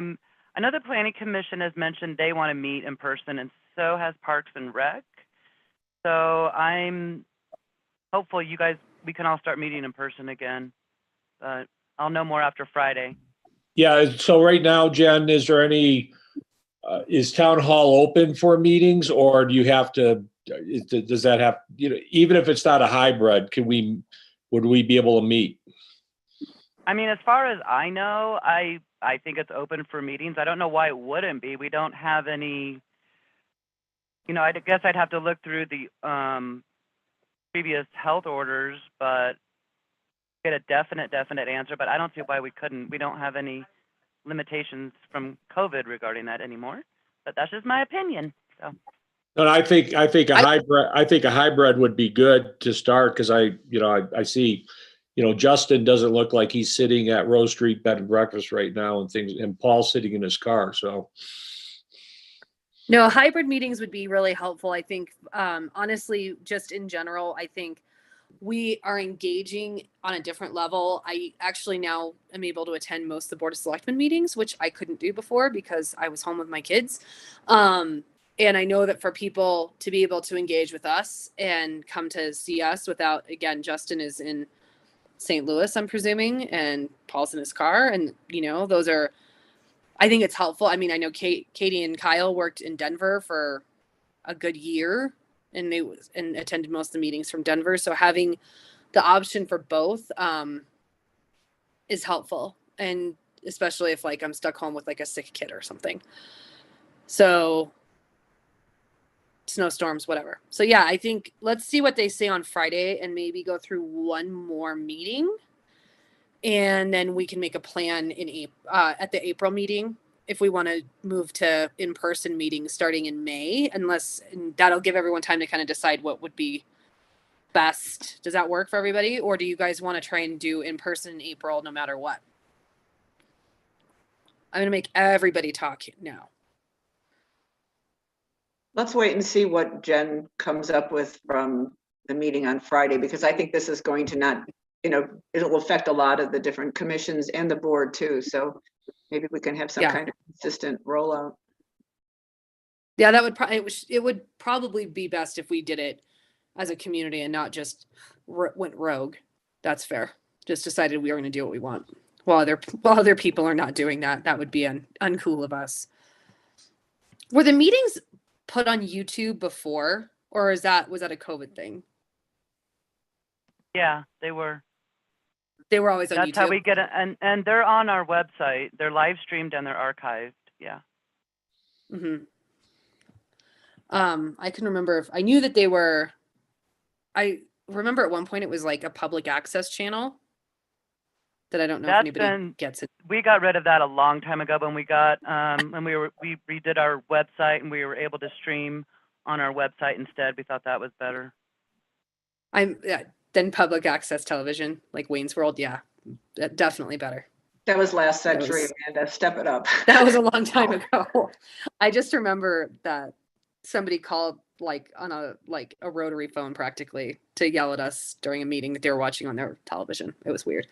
know the Planning Commission has mentioned they want to meet in person, and so has Parks and Rec. So I'm hopeful we can all start meeting in person again. But I'll know more after Friday. Yeah, so right now, Jen, is there any, is town hall open for meetings, or do you have to does that have, even if it's not a hybrid, would we be able to meet? I mean, as far as I know, I think it's open for meetings. I don't know why it wouldn't be. We don't have any, I guess I'd have to look through the previous health orders, but get a definite answer, but I don't see why we couldn't. We don't have any limitations from COVID regarding that anymore, but that's just my opinion, so. And I think a hybrid would be good to start, because I see, Justin doesn't look like he's sitting at Rose Street Bed and Breakfast right now and Paul's sitting in his car, so. No, hybrid meetings would be really helpful. I think, honestly, just in general, I think we are engaging on a different level. I actually now am able to attend most of the Board of Selectmen meetings, which I couldn't do before because I was home with my kids. And I know that for people to be able to engage with us and come to see us without, again, Justin is in St. Louis, I'm presuming, and Paul's in his car. And, those are, I think it's helpful. I mean, I know Katie and Kyle worked in Denver for a good year and attended most of the meetings from Denver. So having the option for both is helpful. And especially if I'm stuck home with a sick kid or something. So snowstorms, whatever. So yeah, I think let's see what they say on Friday and maybe go through one more meeting. And then we can make a plan at the April meeting if we want to move to in-person meetings starting in May, and that'll give everyone time to kind of decide what would be best. Does that work for everybody? Or do you guys want to try and do in-person in April no matter what? I'm going to make everybody talk now. Let's wait and see what Jen comes up with from the meeting on Friday, because I think this is going to it'll affect a lot of the different commissions and the board too. So maybe we can have some kind of consistent rollout. Yeah, it would probably be best if we did it as a community and not just went rogue. That's fair. Just decided we were going to do what we want while other people are not doing that. That would be uncool of us. Were the meetings put on YouTube before, or was that a COVID thing? Yeah, they were. They were always on YouTube. That's how we get it, and they're on our website. They're live streamed and they're archived. Yeah. Mm-hmm. I can remember if I knew that they were. I remember at one point it was a public access channel. That I don't know if anybody gets it. We got rid of that a long time ago when we got when we redid our website and we were able to stream on our website instead. We thought that was better. Then public access television, like Wayne's World, yeah, definitely better. That was last century, Amanda. Step it up. That was a long time ago. I just remember that somebody called on a rotary phone practically to yell at us during a meeting that they were watching on their television. It was weird.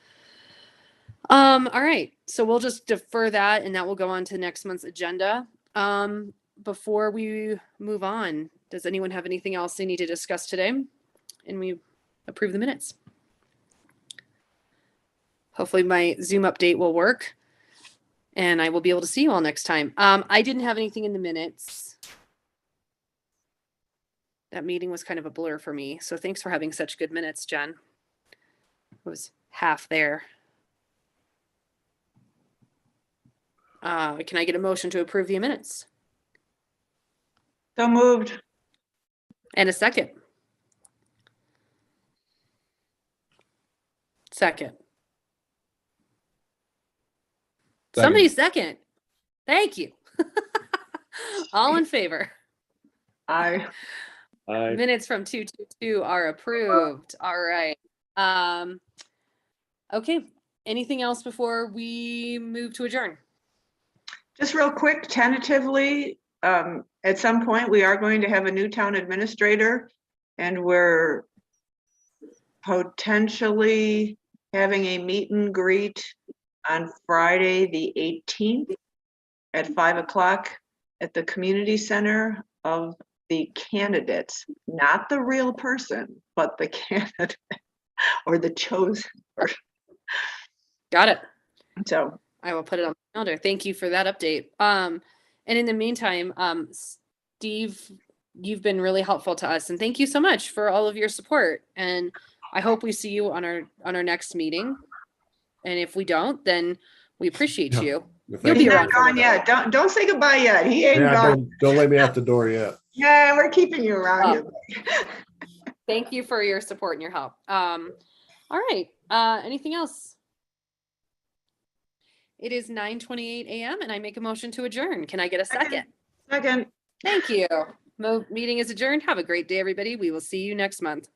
All right, so we'll just defer that, and that will go on to next month's agenda. Before we move on, does anyone have anything else they need to discuss today? And we approve the minutes. Hopefully my Zoom update will work and I will be able to see you all next time. I didn't have anything in the minutes. That meeting was kind of a blur for me. So thanks for having such good minutes, Jen. It was half there. Can I get a motion to approve the minutes? So moved. And a second. Second. Somebody second. Thank you. All in favor. Aye. Minutes from 2/2/2 are approved. All right. Okay. Anything else before we move to adjourn? Just real quick, tentatively, at some point, we are going to have a new town administrator, and we're potentially having a meet and greet on Friday, the 18th at 5 o'clock at the community center of the candidates, not the real person, but the candidate or the chosen person. Got it. So I will put it on my calendar. Thank you for that update. And in the meantime, Steve you've been really helpful to us, and thank you so much for all of your support. And I hope we see you on our next meeting. And if we don't, then we appreciate Yeah. you. If You'll they- be He's around not for a gone little yet. Don't say goodbye yet. He ain't Yeah, gone. don't let me out the door yet. Yeah, we're keeping you around here. Thank you for your support and your help. All right. Anything else? It is 9:28 a.m. and I make a motion to adjourn. Can I get a second? Second. Thank you. Meeting is adjourned. Have a great day, everybody. We will see you next month.